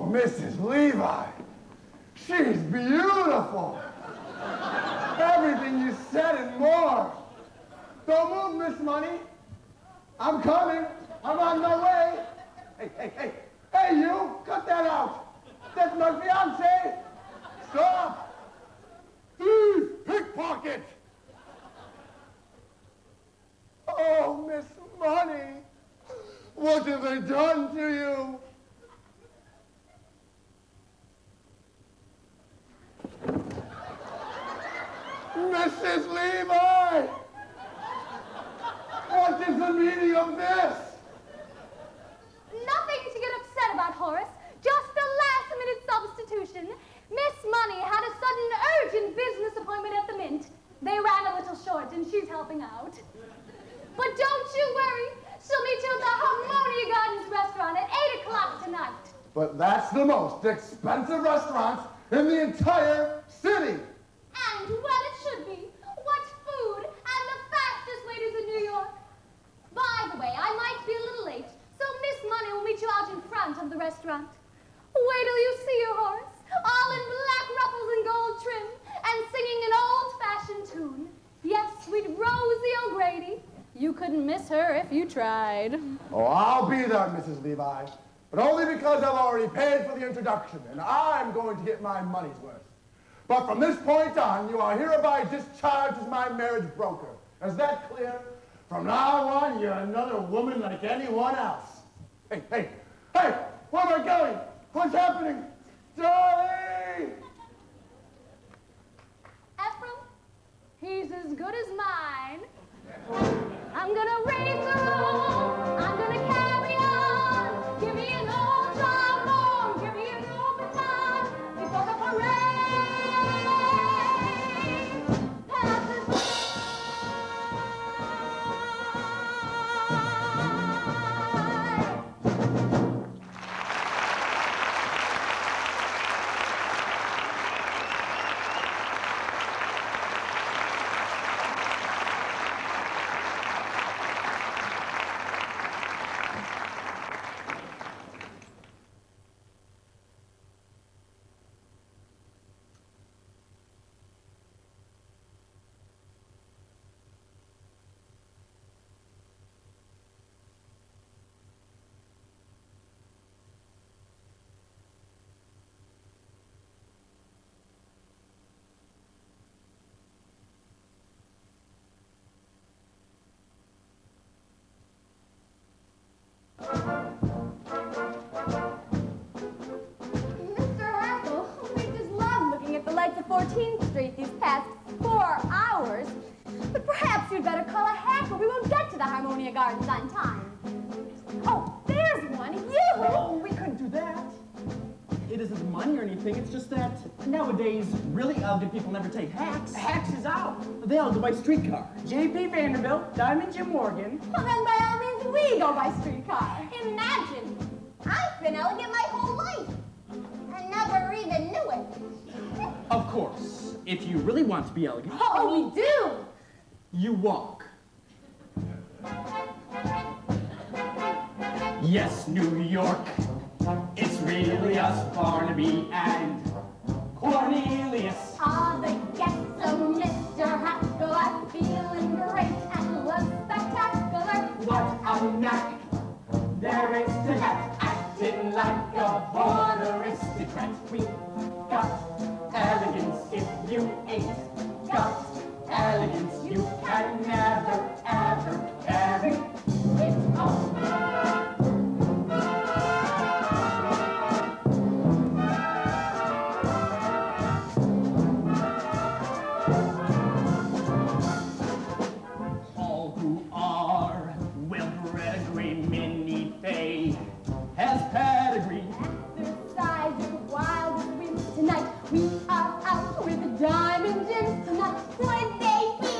Oh, Mrs. Levi. She's beautiful. Everything you said and more. Don't move, Miss Money. I'm coming. I'm on my way. Hey, you, cut that out. That's my fiance. Stop. Thief, pickpocket. Oh, Miss Money, what have they done to you? Mrs. Levi! What is the meaning of this? Nothing to get upset about, Horace. Just a last-minute substitution. Miss Money had a sudden urgent business appointment at the Mint. They ran a little short, and she's helping out. But don't you worry. She'll meet you at the Harmonia Gardens restaurant at 8 o'clock tonight. But that's the most expensive restaurant in the entire city. And well it should be. What food and the fastest waiters in New York. By the way, I might be a little late, so Miss Money will meet you out in front of the restaurant. Wait till you see her, Horace, all in black ruffles and gold trim, and singing an old-fashioned tune. Yes, sweet Rosie O'Grady. You couldn't miss her if you tried. Oh, I'll be there, Mrs. Levi, but only because I've already paid for the introduction, and I'm going to get my money's worth. But from this point on, you are hereby discharged as my marriage broker. Is that clear? From now on, you're another woman like anyone else. Hey, where am I going? What's happening? Dolly! Ephraim, he's as good as mine. I'm gonna raise the roof. I'm gonna carry on. Give me an old trombone. Give me an open guitar before the parade passes by. Mr. Hackle, we just love looking at the lights of 14th Street these past 4 hours. But perhaps you'd better call a hack or we won't get to the Harmonia Gardens on time. Oh, there's one. You! Oh, we couldn't do that. It isn't money or anything. It's just that nowadays, really ugly people never take hacks. Hacks is out. They all go by streetcar. J.P. Vanderbilt, Diamond Jim Morgan. Well, then by all means we go by streetcar. Imagine. I've been elegant my whole life. I never even knew it. Of course, if you really want to be elegant, Oh, we do. you walk. Yes, New York, it's really us, Barnaby and Cornelius. All the guests of Mr. Hackle are feeling great and look spectacular. What a knack there is to have acting like a born aristocrat. We've got elegance if you ain't got elegance. You can never, ever carry it on. All who are well-bred, agree Minnie Fay has pedigree. Exercise your wild as we move tonight. We are out with the diamond gems tonight. Would they be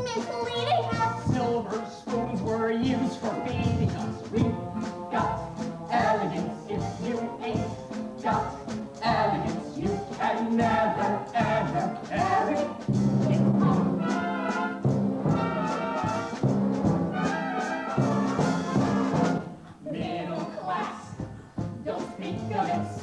misleading us? Silver spoons were used for feeding us. We've got elegance if you ain't got elegance. You can never, ever carry it on. Middle class, don't speak of it.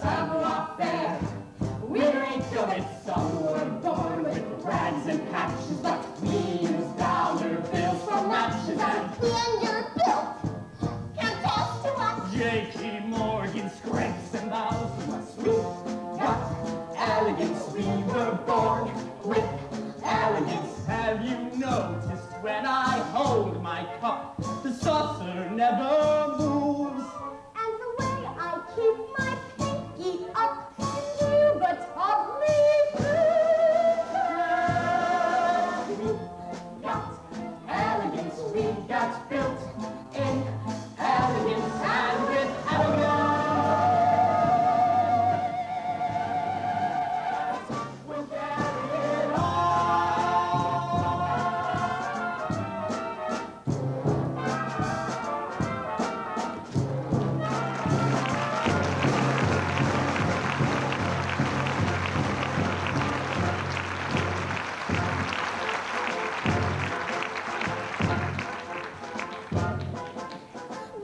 were born with elegance. Have you noticed when I hold my cup, the saucer never moves? And the way I keep my pinky up, indubitably We got elegance, we got built in elegance and with elegance. We'll carry it on.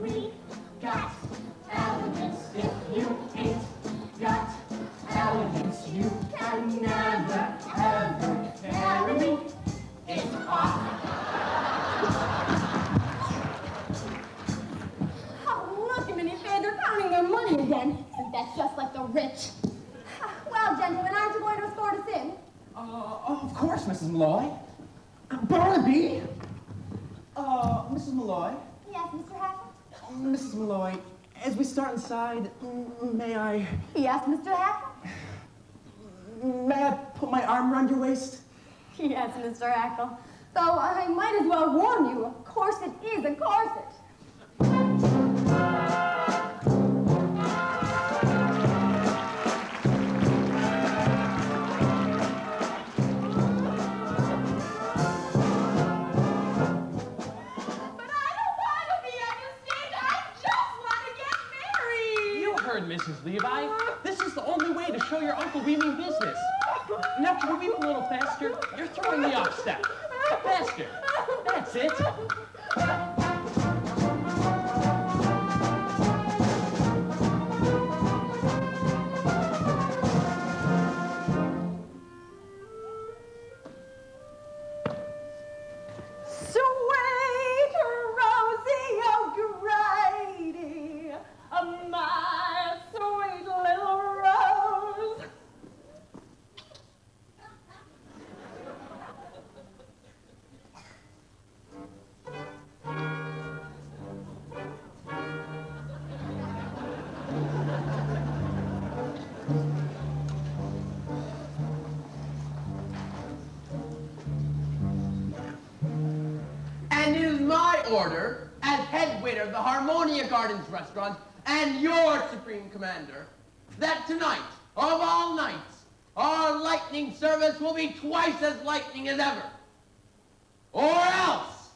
We got elegance. If you ain't got elegance, you can never, ever carry me. It's off. Oh, look, Minifee, they're counting their money again. And that's just like the rich. Well, gentlemen, aren't you going to escort us in? Of course, Mrs. Malloy. Barnaby? Mrs. Malloy? Yes, Mr. Hackett? Mrs. Malloy, as we start inside, may I Yes, Mr. Hackett? put my arm around your waist? Yes, Mr. Hackle. Though I might as well warn you, a corset is a corset. But I don't want to be understood. I just want to get married. You heard Mrs. Levi. This is the only way to show your uncle we mean business. Now, can you weep a little faster? You're throwing me off step. Faster. That's it. Sweet Rosie O'Grady, my sweet little rose. And it is my order, as head waiter of the Harmonia Gardens restaurant and your supreme commander, that tonight, of all nights, our lightning service will be twice as lightning as ever. Or else.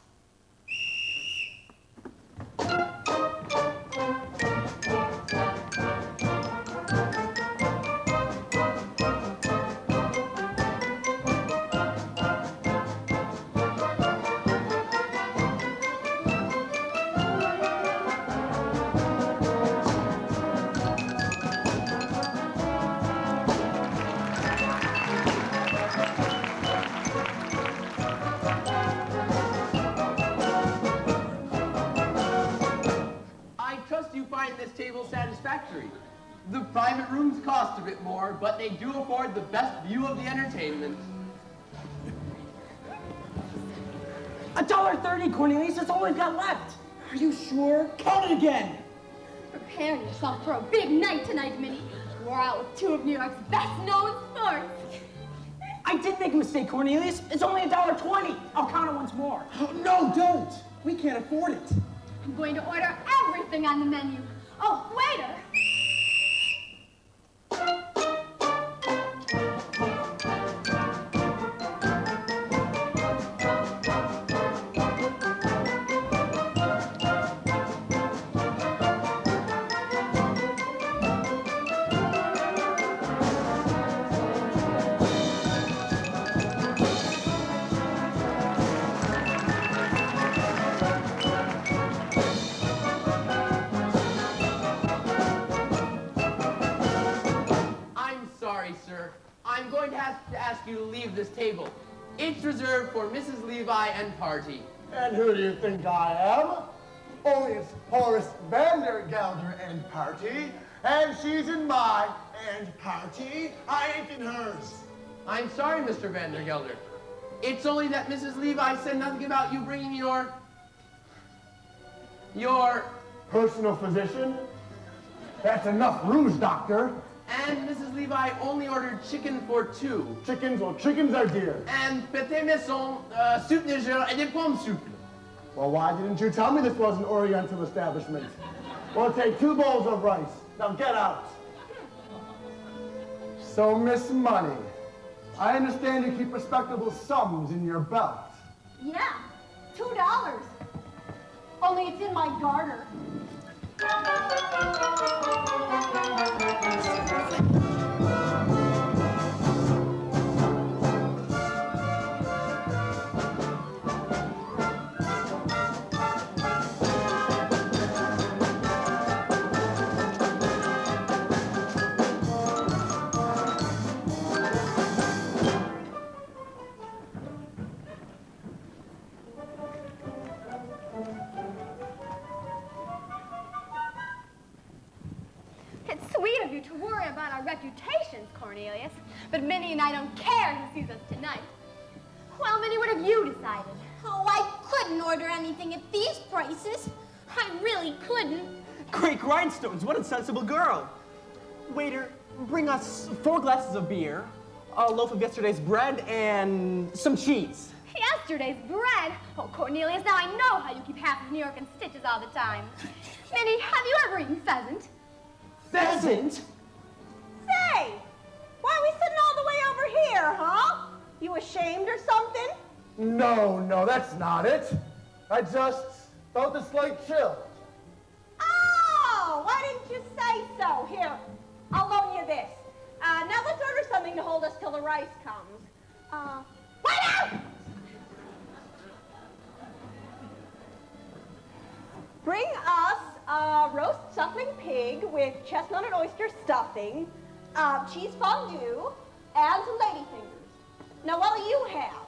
I trust you find this table satisfactory. The private rooms cost a bit more, but they do afford the best view of the entertainment. $1.30, Cornelius. That's all we've got left. Are you sure? Count it again! Prepare yourself for a big night tonight, Minnie. We're out with two of New York's best-known sports. I did make a mistake, Cornelius. It's only $1.20. I'll count it once more. Oh, no, don't! We can't afford it. I'm going to order everything on the menu. Oh, waiter! I'm going to have to ask you to leave this table. It's reserved for Mrs. Levi and party. And who do you think I am? Only it's Horace Vandergelder and party, and she's in my and party. I ain't in hers. I'm sorry, Mr. Vandergelder. It's only that Mrs. Levi said nothing about you bringing your Personal physician? That's enough ruse, doctor. And Mrs. Levi only ordered chicken for 2. Chickens, well, chickens are dear. And pâté maison, soupe légère et des pommes souples. Well, why didn't you tell me this was an Oriental establishment? We'll take 2 bowls of rice. Now get out. So, Miss Money, I understand you keep respectable sums in your belt. Yeah, $2. Only it's in my garter. It's sweet of you to worry about our reputations, Cornelius. But Minnie and I don't care who sees us tonight. Well, Minnie, what have you decided? Oh, I couldn't order anything at these prices. I really couldn't. Great grindstones, what a sensible girl. Waiter, bring us 4 glasses of beer, a loaf of yesterday's bread, and some cheese. Yesterday's bread? Oh, Cornelius, now I know how you keep half of New York in stitches all the time. Minnie, have you ever eaten pheasant? Pheasant? Say, why are we sitting all the way over here, huh? You ashamed or something? No, that's not it. I just felt a slight chill. Oh, why didn't you say so? Here, I'll loan you this. Now let's order something to hold us till the rice comes. Wait out! Bring us a roast suckling pig with chestnut and oyster stuffing, cheese fondue, and some lady fingers. Now, what do you have?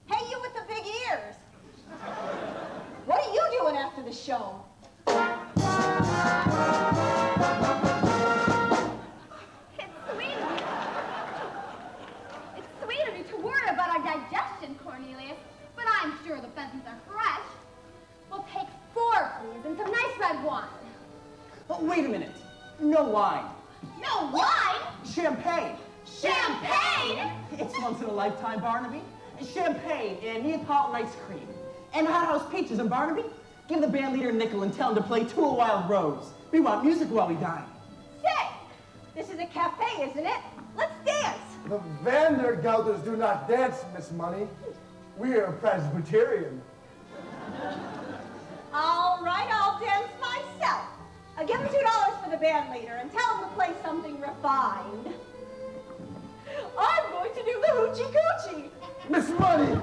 Hey, you with the big ears. What are you doing after the show? It's sweet of you to worry about our digestion, Cornelius. But I'm sure the pheasants are fresh. We'll take 4, please, and some nice red wine. Oh, wait a minute. No wine. No wine? Champagne. Champagne? It's once in a lifetime, Barnaby. Champagne and Neapolitan ice cream. And hothouse peaches. And Barnaby, give the band leader a nickel and tell him to play 2 Wild Rose. We want music while we dine. Say, this is a cafe, isn't it? Let's dance. The Vandergelders do not dance, Miss Money. We are Presbyterian. All right, I'll dance myself. Give him $2 for the band leader and tell him to play something refined. I'm going to do the hoochie coochie. Miss Money!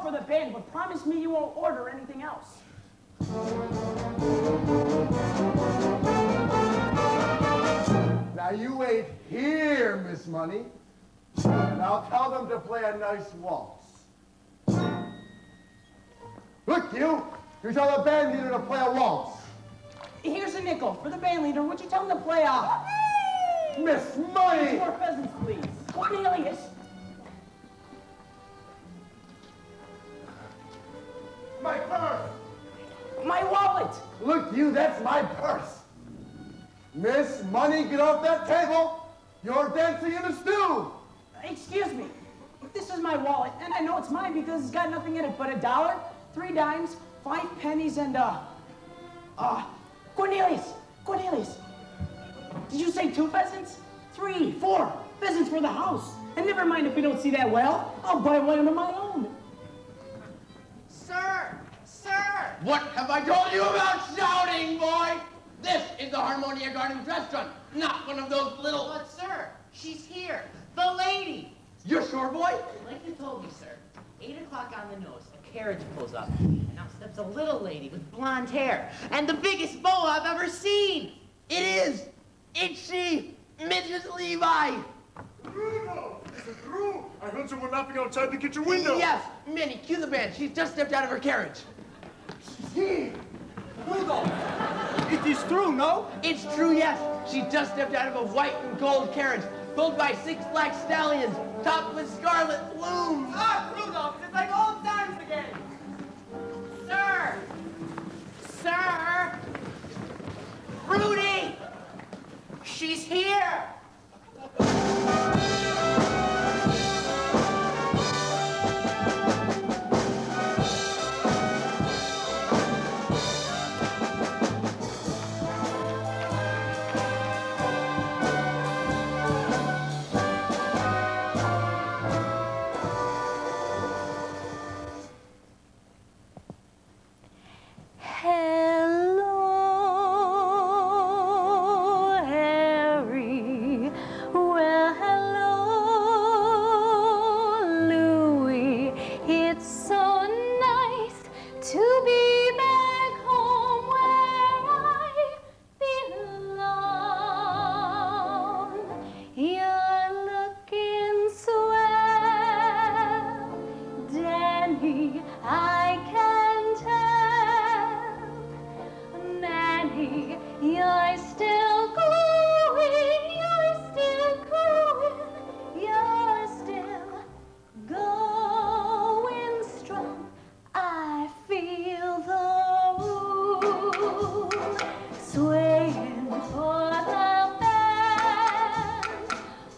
for the band, but promise me you won't order anything else. Now you wait here, Miss Money, and I'll tell them to play a nice waltz. Look, you tell the band leader to play a waltz. Here's a nickel for the band leader. Would you tell him to play Miss Money! more pheasants, please? Cornelius. My purse! My wallet. Look, you, that's my purse. Miss Money, get off that table. You're dancing in the stew. Excuse me. This is my wallet, and I know it's mine because it's got nothing in it but $1, 3 dimes, 5 pennies, and Cornelius. Did you say 2 pheasants? 3, 4 pheasants for the house. And never mind if we don't see that well. I'll buy one of my own. Sir! What have I told you about shouting, boy? This is the Harmonia Gardens restaurant, not one of those little... But, sir, she's here. The lady. You're sure, boy? Like you told me, sir. 8 o'clock on the nose, a carriage pulls up. And out steps a little lady with blonde hair and the biggest bow I've ever seen. It's she, Mrs. Levi. Bruno! Is it true? I heard someone laughing outside the kitchen window. Yes, Minnie, cue the band. She's just stepped out of her carriage. Rudolph, it is true, no? It's true, yes. She just stepped out of a white and gold carriage, pulled by 6 black stallions, topped with scarlet plumes. Ah, Rudolph, it's like old times again. Sir! Rudy! She's here! Hello, Harry. Well, hello, Louie. It's so nice to be back home where I belong. You're looking swell, Danny, I can tell. Nanny, you're still going, you're still going strong. I feel the room swaying for the band,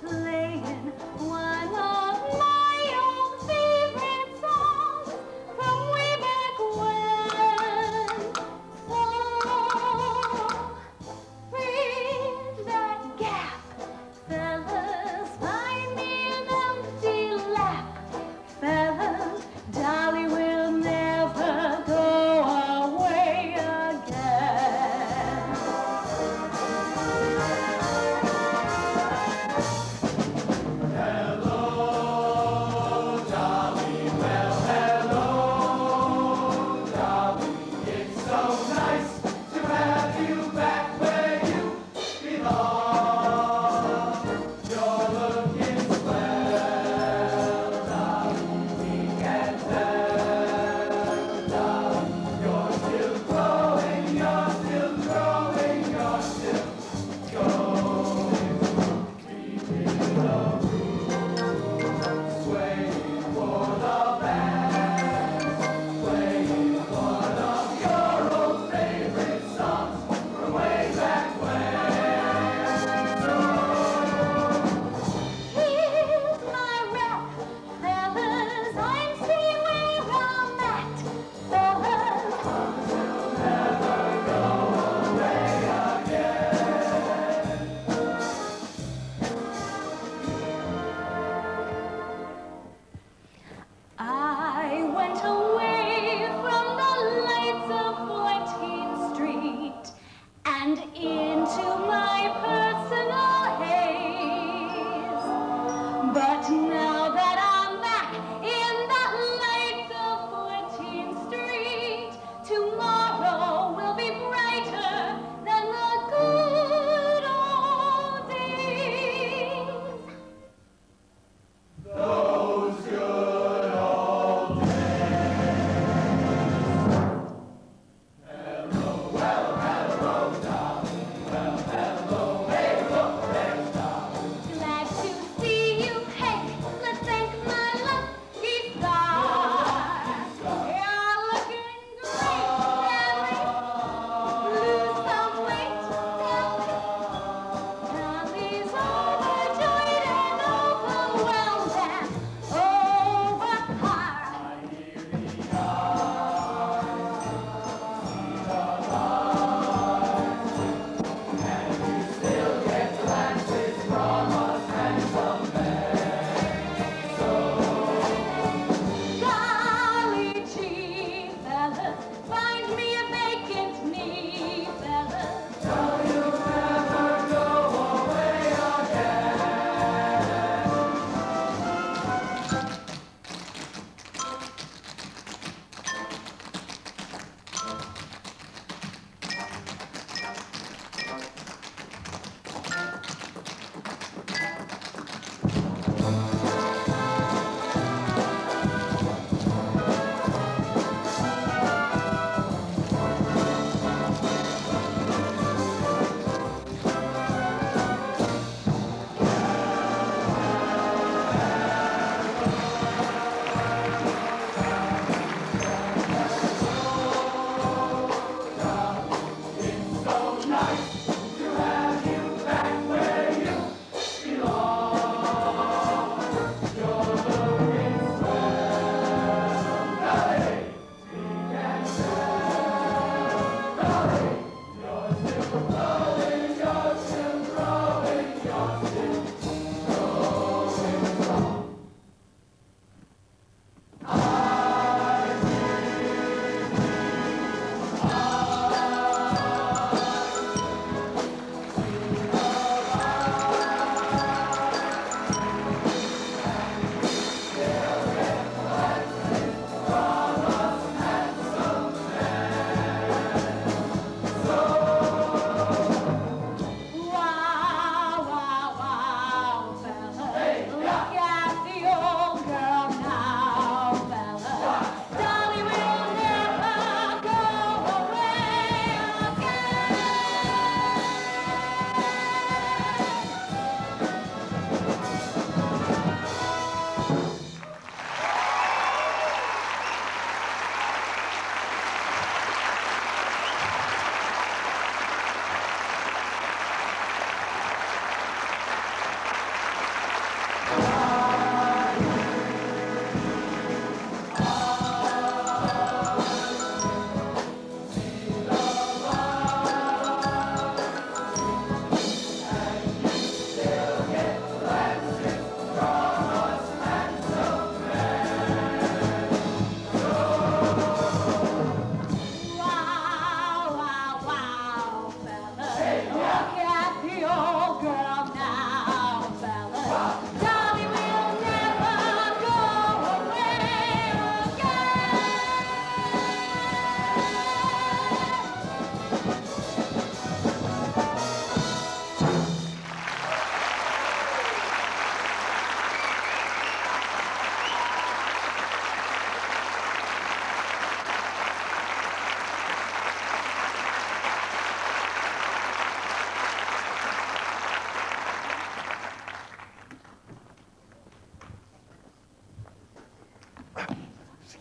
playing one of my old favorite songs from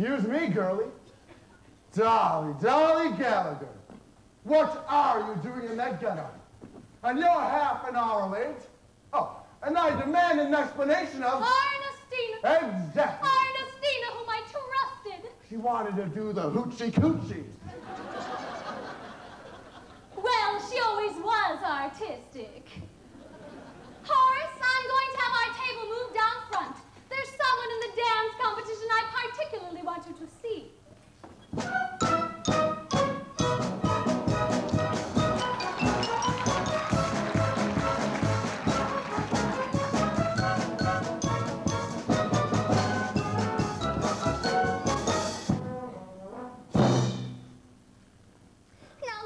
Excuse me, girlie. Dolly Gallagher. What are you doing in that getup? And you're half an hour late. Oh, and I demand an explanation of... Ernestina! Exactly. Ernestina, whom I trusted. She wanted to do the hoochie-coochie. Well, she always was artistic. Horace, I'm going to have our table moved down front. There's someone in the dance competition I particularly want you to see. Now,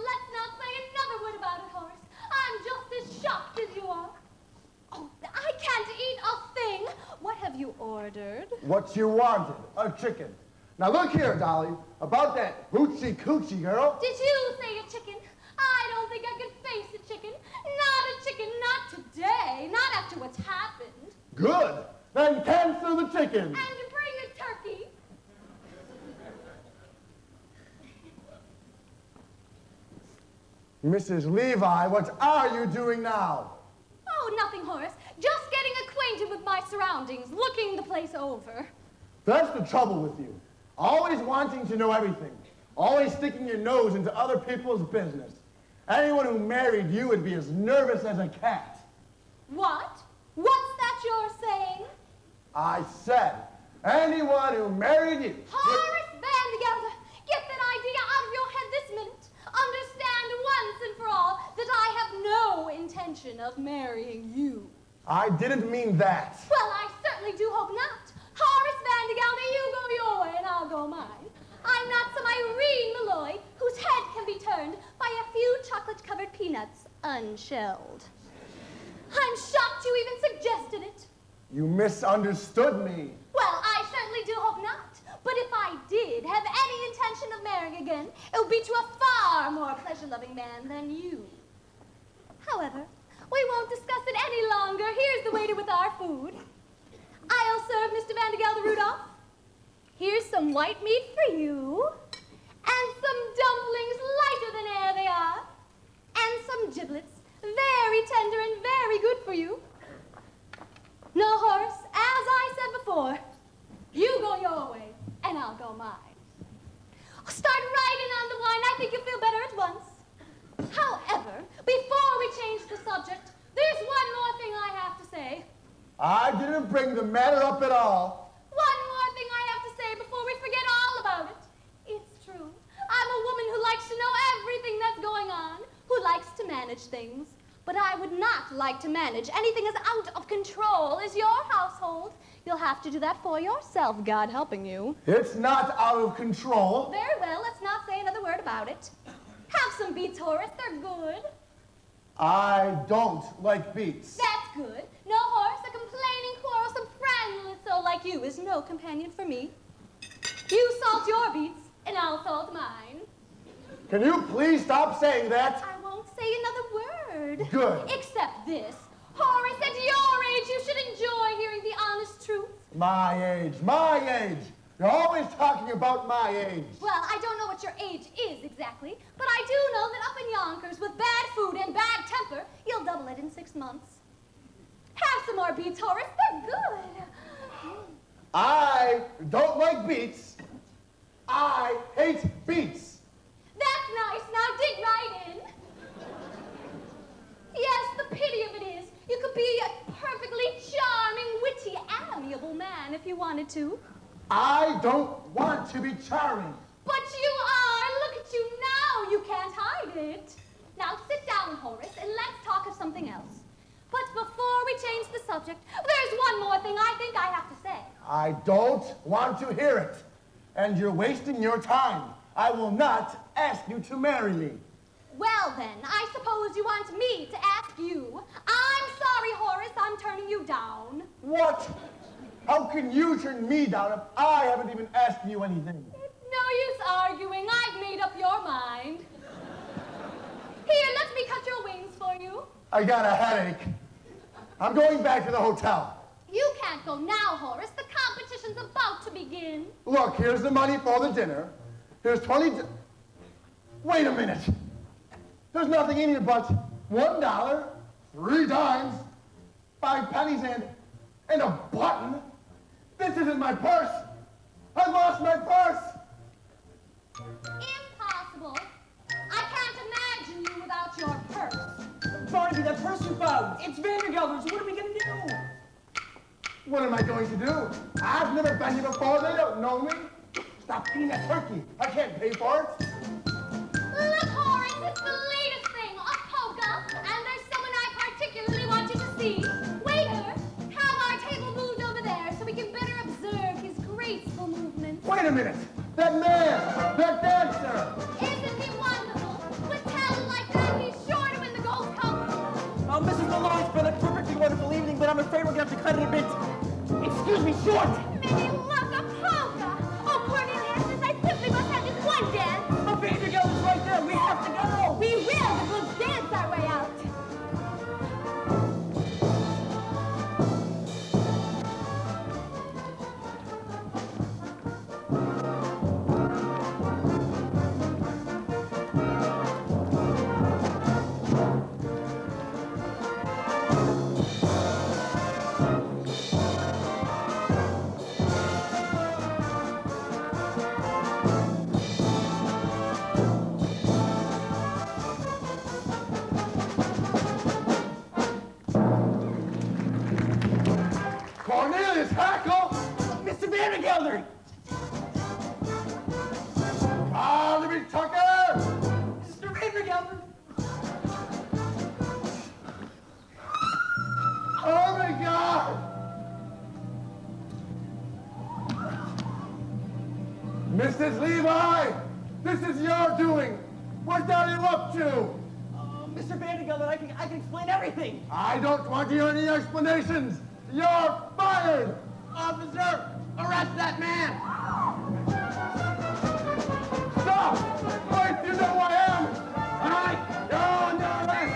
let's not say another word about it, Horace. I'm just as shocked as you are. Oh, I can't eat a thing. What have you ordered? What you wanted, a chicken. Now look here, Dolly, about that hoochie-coochie, girl. Did you say a chicken? I don't think I could face a chicken. Not a chicken, not today. Not after what's happened. Good. Then cancel the chicken. And bring a turkey. Mrs. Levi, what are you doing now? Oh, nothing, Horace. Just getting acquainted with my surroundings, looking the place over. That's the trouble with you. Always wanting to know everything. Always sticking your nose into other people's business. Anyone who married you would be as nervous as a cat. What? What's that you're saying? I said, anyone who married you. Horace Vandergelder, get that idea out of your head this minute. Understand once and for all that I have no intention of marrying you. I didn't mean that. Well, I certainly do hope not. Horace Vandergelder, you go your way and I'll go mine. I'm not some Irene Malloy whose head can be turned by a few chocolate-covered peanuts unshelled. I'm shocked you even suggested it. You misunderstood me. Well, I certainly do hope not. But if I did have any intention of marrying again, it would be to a far more pleasure-loving man than you. However, we won't discuss it any longer. Here's the waiter with our food. I'll serve Mr. Vandergelder Rudolph. Here's some white meat for you, and some dumplings lighter than air they are, and some giblets, very tender and very good for you. No, Horace, as I said before, you go your way, and I'll go mine. Start right in on the wine. I think you'll feel better at once. However, before we change the subject, there's one more thing I have to say. I didn't bring the matter up at all. One more thing I have to say before we forget all about it. It's true. I'm a woman who likes to know everything that's going on, who likes to manage things. But I would not like to manage anything as out of control as your household. You'll have to do that for yourself, God helping you. It's not out of control. Very well, let's not say another word about it. Have some beets, Horace, they're good. I don't like beets. That's good. No, Horace, a complaining, quarrelsome, friendless like you is no companion for me. You salt your beets, and I'll salt mine. Can you please stop saying that? I won't say another word. Good. Except this. Horace, at your age, you should enjoy hearing the honest truth. My age, my age. You're always talking about my age. Well, I don't know what your age is exactly, but I do know that up in Yonkers, with bad food and bad temper, you'll double it in 6 months. Have some more beets, Horace. They're good. I don't like beets. I hate beets. That's nice. Now dig right in. Yes, the pity of it is, you could be a perfectly charming, witty, amiable man if you wanted to. I don't want to be charming. But you are. Look at you now. You can't hide it. Now sit down, Horace, and let's talk of something else. But before we change the subject, there's one more thing I think I have to say. I don't want to hear it. And you're wasting your time. I will not ask you to marry me. Well, then, I suppose you want me to ask you. I'm sorry, Horace, I'm turning you down. What? How can you turn me down if I haven't even asked you anything? No use arguing. I've made up your mind. Here, let me cut your wings for you. I got a headache. I'm going back to the hotel. You can't go now, Horace. The competition's is about to begin. Look, here's the money for the dinner. Here's 20... Wait a minute. There's nothing in here but $1, 3 dimes, 5 pennies, and a button. This isn't my purse. I lost my purse. Impossible. I can't imagine you without your purse. Barnaby, that purse you found, it's Vandergelder's. What are we gonna do? What am I going to do? I've never been here before. They don't know me. Stop eating that turkey. I can't pay for it. Look, Horace, it's the latest thing off Polka, and there's someone I particularly want you to see. Waiter, have our table moved over there so we can better observe his graceful movements. Wait a minute. That man, that dancer. Isn't he wonderful? With talent like that, he's sure to win the Gold Cup. Oh, Mrs. Malone, it's been a perfectly wonderful evening, but I'm afraid we're gonna have to cut it a bit. Excuse me, short. Maybe look, a polka. Oh, Cornelius, I simply must have this one dance. Oh, Vandergelder's right there. We have to go. We will, but we'll dance our way out. Cornelius Hackle. Mr. Vandergelder. Barnaby Tucker. Mr. Vandergelder. Oh, my God. Mrs. Levi, this is your doing. What are you up to? Mr. Vandergelder, I can explain everything. I don't want to hear any explanations. You're fired. Officer, arrest that man. Stop. Wait, you know who I am. All right, you're all under arrest.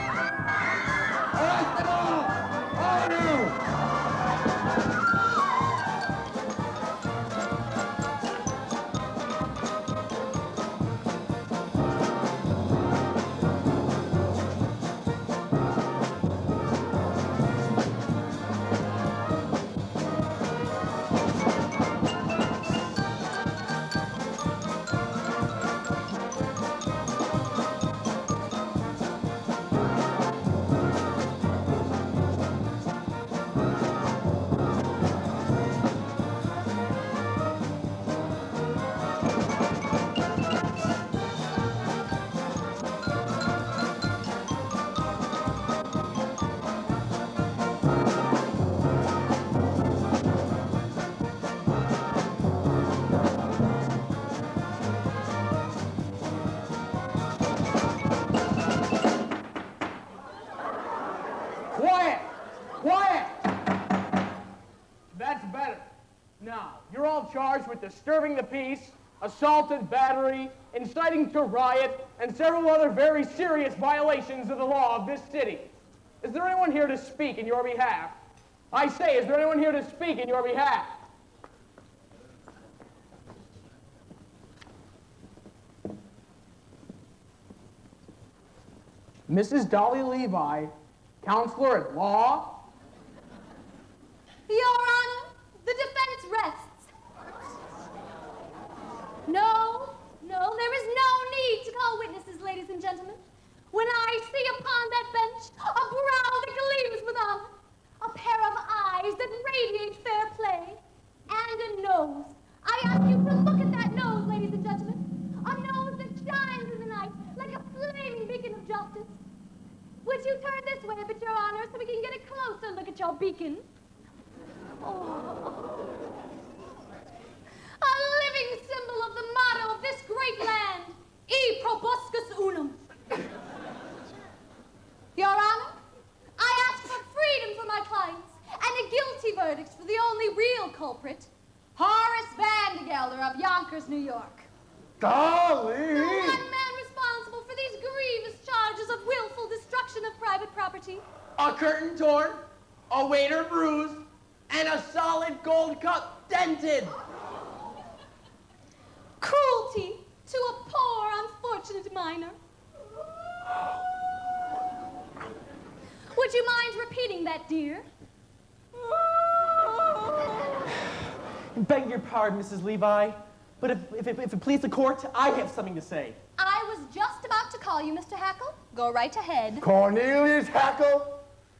Arrest them all of you. Quiet! Quiet! That's better. Now, you're all charged with disturbing the peace, assault and battery, inciting to riot, and several other very serious violations of the law of this city. Is there anyone here to speak in your behalf? I say, is there anyone here to speak in your behalf? Mrs. Dolly Levi, counselor at law. Your Honor, the defense rests. No, there is no need to call witnesses, ladies and gentlemen. When I see upon that bench a brow that gleams with honor, a pair of eyes that radiate fair play, and a nose. I ask you to look at that nose, ladies and gentlemen. A nose that shines in the night like a flaming beacon of justice. Would you turn this way, but Your Honor, so we can get a closer look at your beacon? Oh. A living symbol of the motto of this great land, E proboscis unum. Your Honor, I ask for freedom for my clients and a guilty verdict for the only real culprit, Horace Vandergelder of Yonkers, New York. Dolly! The one man responsible for these grievous charges of willful destruction of private property. A curtain torn, a waiter bruised, and a solid gold cup dented. Cruelty to a poor, unfortunate minor. Would you mind repeating that, dear? Beg your pardon, Mrs. Levi, but if it please the court, I have something to say. I was just about to call you, Mr. Hackle. Go right ahead. Cornelius Hackle,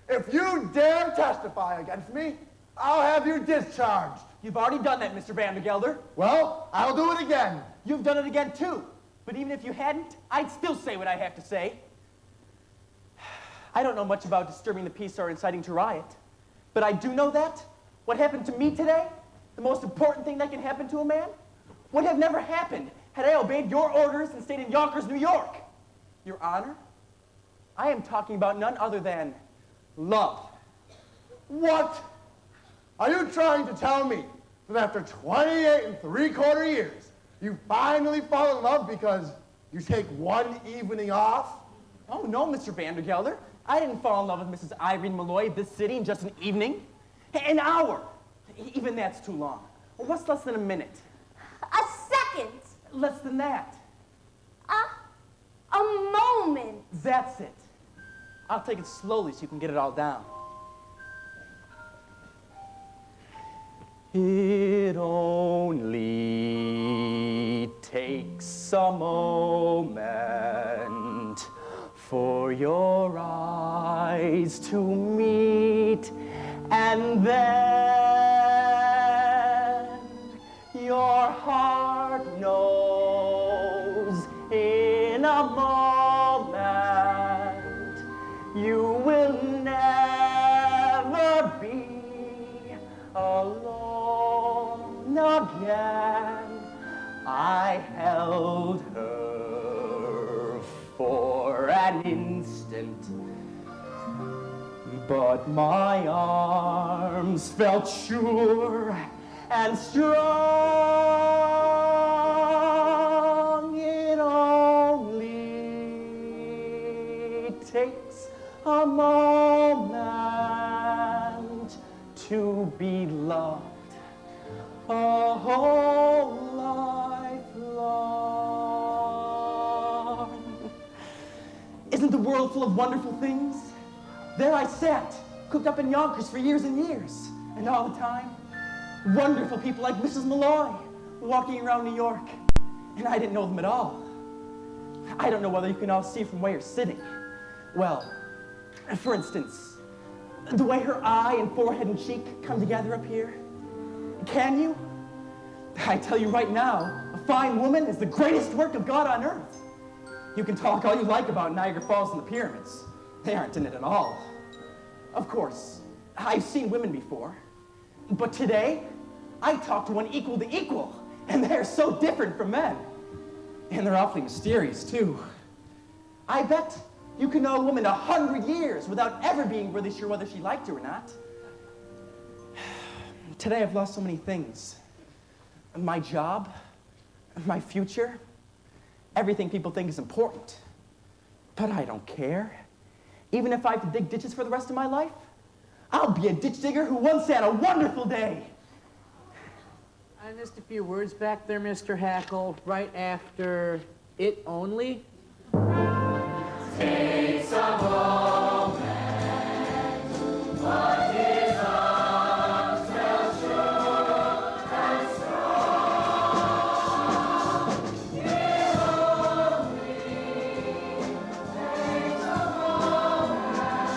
if you dare testify against me, I'll have you discharged. You've already done that, Mr. Van der Gelder. Well, I'll do it again. You've done it again, too. But even if you hadn't, I'd still say what I have to say. I don't know much about disturbing the peace or inciting to riot, but I do know that what happened to me today, the most important thing that can happen to a man, would have never happened had I obeyed your orders and stayed in Yonkers, New York. Your Honor, I am talking about none other than love. What? Are you trying to tell me that after 28 3/4 years, you finally fall in love because you take one evening off? Oh, no, Mr. Van der Gelder. I didn't fall in love with Mrs. Irene Malloy of this city in just an evening. An hour. Even that's too long. Well, what's less than a minute? A second. Less than that. A moment. That's it. I'll take it slowly so you can get it all down. It only takes a moment for your eyes to meet, and then your heart knows in a moment you will never be alone again. I held her for an instant, but my arms felt sure and strong. It only takes a moment to be loved a whole life long. Isn't the world full of wonderful things? There I sat, cooped up in Yonkers for years and years, and all the time, wonderful people like Mrs. Malloy walking around New York, and I didn't know them at all. I don't know whether you can all see from where you're sitting. Well, for instance, the way her eye and forehead and cheek come together up here. Can you? I tell you right now, a fine woman is the greatest work of God on earth. You can talk all you like about Niagara Falls and the pyramids. They aren't in it at all. Of course, I've seen women before, but today, I talked to one equal to equal, and they're so different from men. And they're awfully mysterious, too. I bet you can know a woman 100 years without ever being really sure whether she liked you or not. Today I've lost so many things. My job, my future, everything people think is important. But I don't care. Even if I have to dig ditches for the rest of my life, I'll be a ditch digger who once had a wonderful day. I missed a few words back there, Mr. Hackle, right after it only. Takes a moment, but his arms felt sure and strong. It only takes a moment.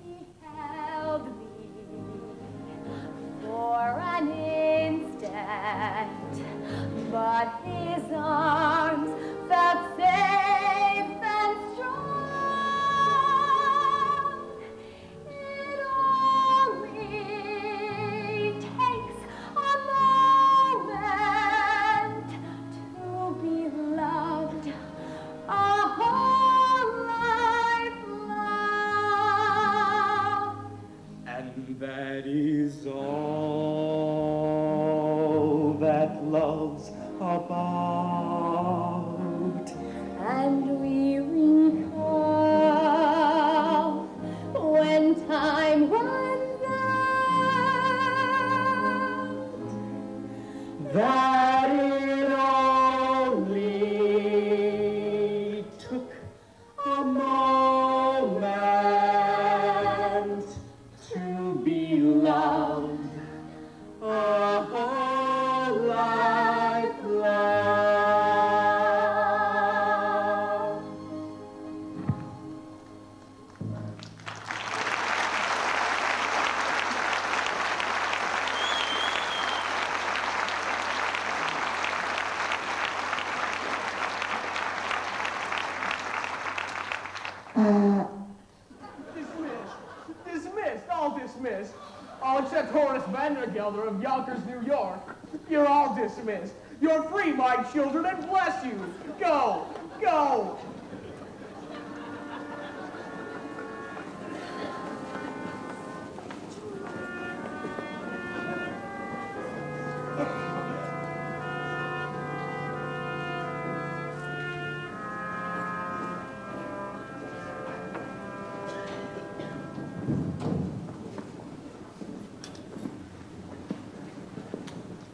He held me for an instant, but his arms felt safe and strong. It only takes a moment to be loved a whole life long. And that is all that love's about. Dismissed, all dismissed. All except Horace Vandergelder of Yonkers, New York. You're all dismissed. You're free, my children, and bless you. Go, go.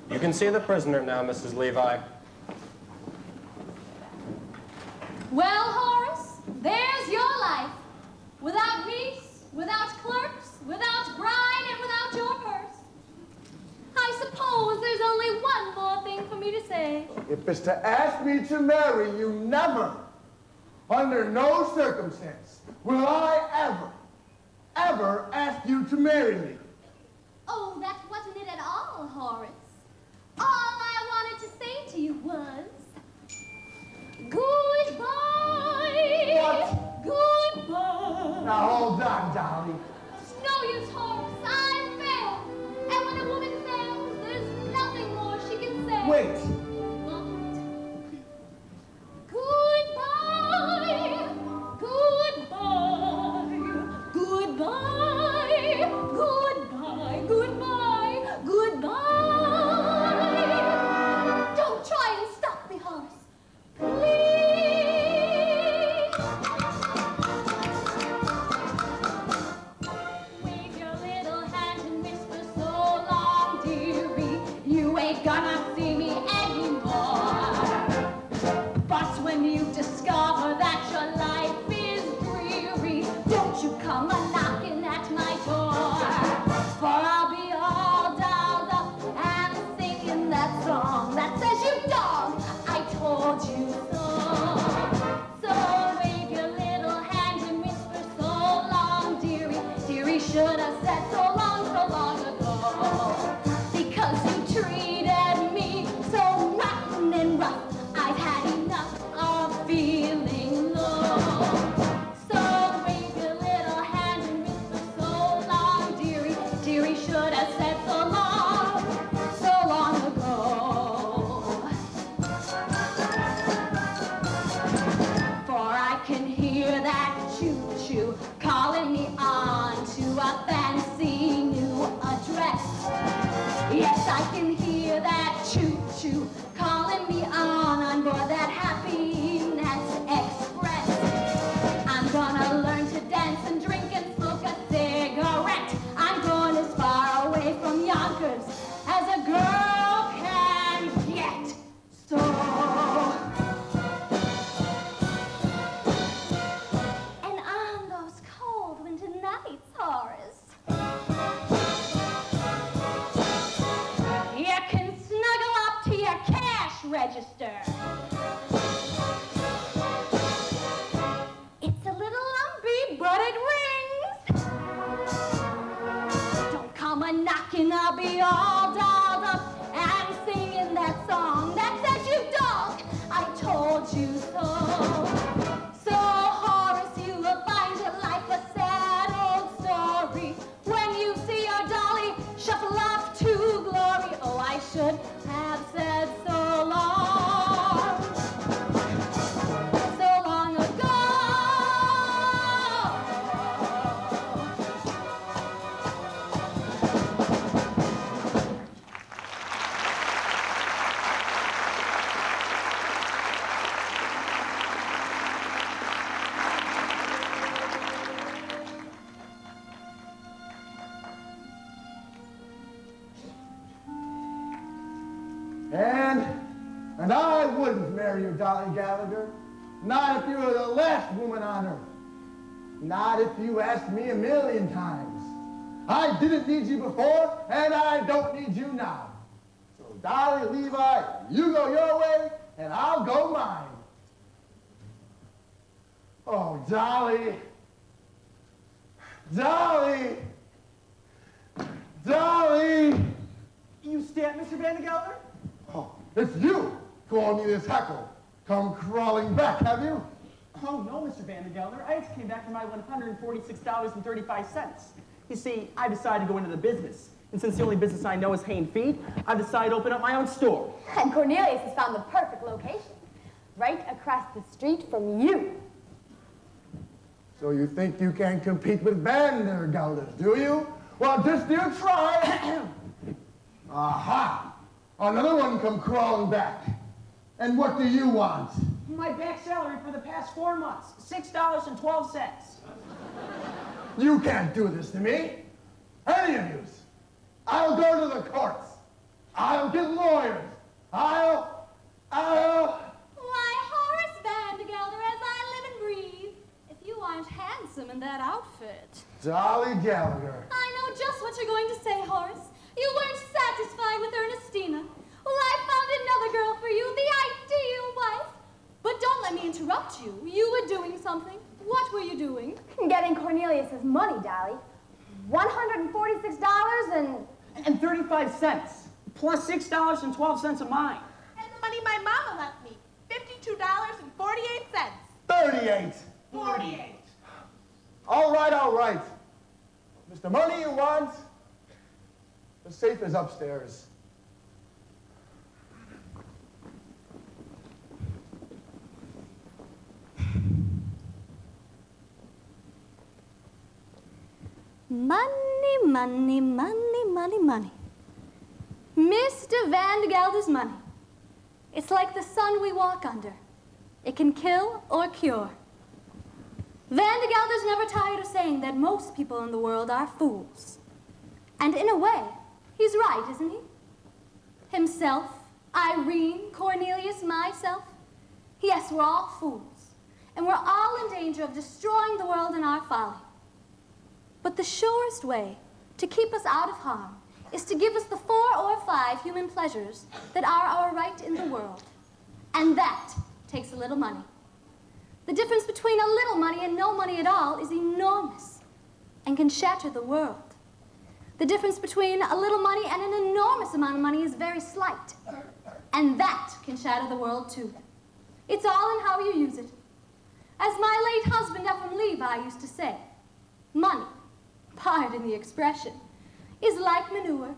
You can see the prisoner now, Mrs. Levi. Well, Horace, there's your life. Without peace, without clerks, without bride, and without your purse. I suppose there's only one more thing for me to say. If it's to ask me to marry you, never, under no circumstance, will I ever ask you to marry me. Oh, that wasn't it at all, Horace. All I wanted to say to you was, goodbye. What? Goodbye. Now hold on, Dolly. It's no use, Horace. I failed. And when a woman fails, there's nothing more she can say. Wait. What? Goodbye. Goodbye. Goodbye. Goodbye. Goodbye. Goodbye. Don't try and stop me, Horace. Please. Wave your little hand and whisper so long, dearie. You ain't gonna see me anymore. But when you discover that your life is dreary, don't you come a-knocking at my door. For I'll be all dolled up and singing that song that says, you dog, I told you so. So wave your little hand and whisper so long, dearie. Dearie should have said so long ago. Because you treated me so rotten and rough, I've had enough of feeling low. So wave your little hand and whisper so long, dearie. Dearie should have said so long ago. For I can hear that choo-choo calling me on to a fancy new address. Yes, I can hear that choo-choo calling me on board that Happiness Express. I'm gonna learn to dance and drink and smoke a cigarette. I'm going as far away from Yonkers as a girl can get. So and on those cold winter nights, Horace, you can snuggle up to your cash register. It's a little lumpy, but it rings. Don't come a-knocking, I'll be all dolled up and singing that song that says, you dog, I told you so. So, Horace, you will find your life a sad old story when you see your dolly shuffle off to glory. Oh, I should have said so long ago. And I wouldn't marry you, Dolly Gallagher. Not if you were the last woman on earth. Not if you asked me 1,000,000 times. I didn't need you before, and I don't need you now. So, Dolly Levi, you go your way, and I'll go mine. Oh, Dolly. Dolly. Dolly. You stamp, Mr. Vandergelder? Oh, it's you calling me this heckle. Come crawling back, have you? Oh, no, Mr. Vandergelder. I just came back for my $146.35. You see, I decided to go into the business. And since the only business I know is haying feet, I've decided to open up my own store. And Cornelius has found the perfect location. Right across the street from you. So you think you can compete with Vandergelders, do you? Well, just you try. Aha! Another one come crawling back. And what do you want? My back salary for the past 4 months, $6.12. You can't do this to me. Any of you. I'll go to the courts. I'll get lawyers. I'll... Why, Horace Vandergelder, as I live and breathe, if you aren't handsome in that outfit. Dolly Gallagher. I know just what you're going to say, Horace. You weren't satisfied with Ernestina. Well, I found another girl for you, the ideal wife. But don't let me interrupt you. You were doing something. What were you doing? Getting Cornelius's money, Dolly. $146.35, plus $6.12 of mine. And the money my mama left me, $52.48. 38. 48. All right. Mr. Money you want? The safe is upstairs. Money, money, money, money, money. Mr. Vandergelder's money. It's like the sun we walk under. It can kill or cure. Vandergelder's never tired of saying that most people in the world are fools. And in a way, he's right, isn't he? Himself, Irene, Cornelius, myself. Yes, we're all fools. And we're all in danger of destroying the world in our folly. But the surest way to keep us out of harm is to give us the 4 or 5 human pleasures that are our right in the world. And that takes a little money. The difference between a little money and no money at all is enormous and can shatter the world. The difference between a little money and an enormous amount of money is very slight. And that can shatter the world too. It's all in how you use it. As my late husband, Ephraim Levi, used to say, money, pardon the expression, is like manure.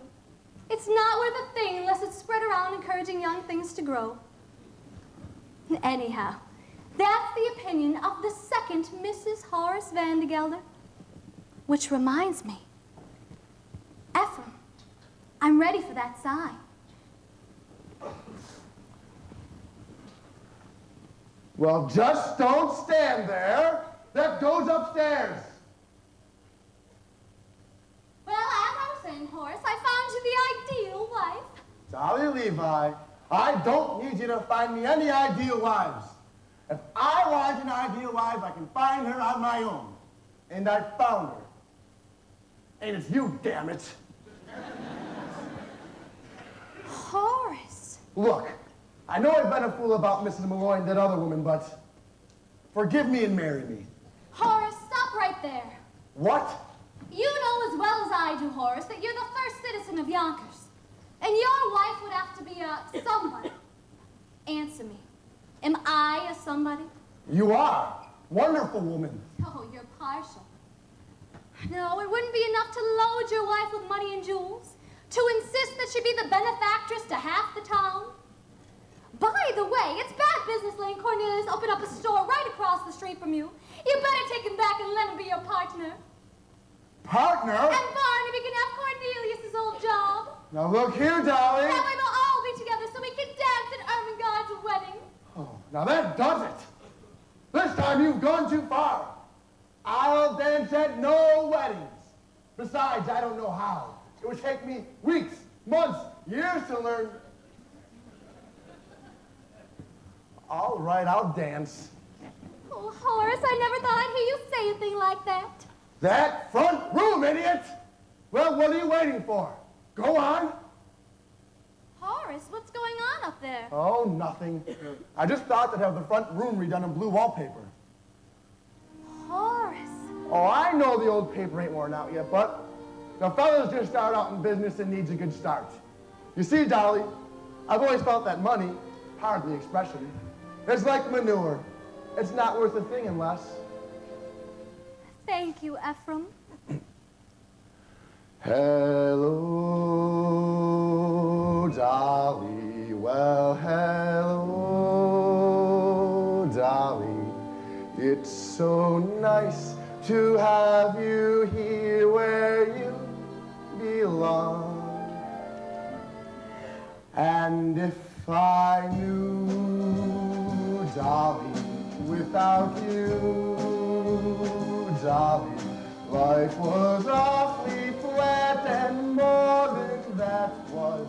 It's not worth a thing unless it's spread around encouraging young things to grow. Anyhow, that's the opinion of the second Mrs. Horace Vandergelder. Which reminds me, Ephraim, I'm ready for that sign. Well, just don't stand there. That goes upstairs. Well, as I was saying, Horace, I found you the ideal wife. Dolly Levi, I don't need you to find me any ideal wives. If I want an ideal wife, I can find her on my own. And I found her. And it's you, damn it. Horace. Look, I know I've been a fool about Mrs. Malloy and that other woman, but forgive me and marry me. Horace, stop right there. What? You know as well as I do, Horace, that you're the first citizen of Yonkers. And your wife would have to be a somebody. Answer me. Am I a somebody? You are. Wonderful woman. Oh, you're partial. No, it wouldn't be enough to load your wife with money and jewels, to insist that she be the benefactress to half the town. By the way, it's bad business letting Cornelius open up a store right across the street from you. You better take him back and let him be your partner. Partner? And Barnaby can have Cornelius's old job. Now look here, Dolly. That way they'll all be together so we can dance at Ermengarde's wedding. Oh, now that does it. This time you've gone too far. I'll dance at no weddings. Besides, I don't know how. It would take me weeks, months, years to learn. All right, I'll dance. Oh, Horace, I never thought I'd hear you say a thing like that. That front room, idiot! Well, what are you waiting for? Go on. Horace, what's going on up there? Oh, nothing. I just thought to have the front room redone in blue wallpaper. Horace. Oh, I know the old paper ain't worn out yet, but the fellas just started out in business and needs a good start. You see, Dolly, I've always felt that money, pardon the expression, is like manure. It's not worth a thing unless... Thank you, Ephraim. Hello, Dolly. Well, hello, Dolly. It's so nice to have you here where you belong. And if I knew, Dolly, without you, Dolly, life was awfully flat, and more than that was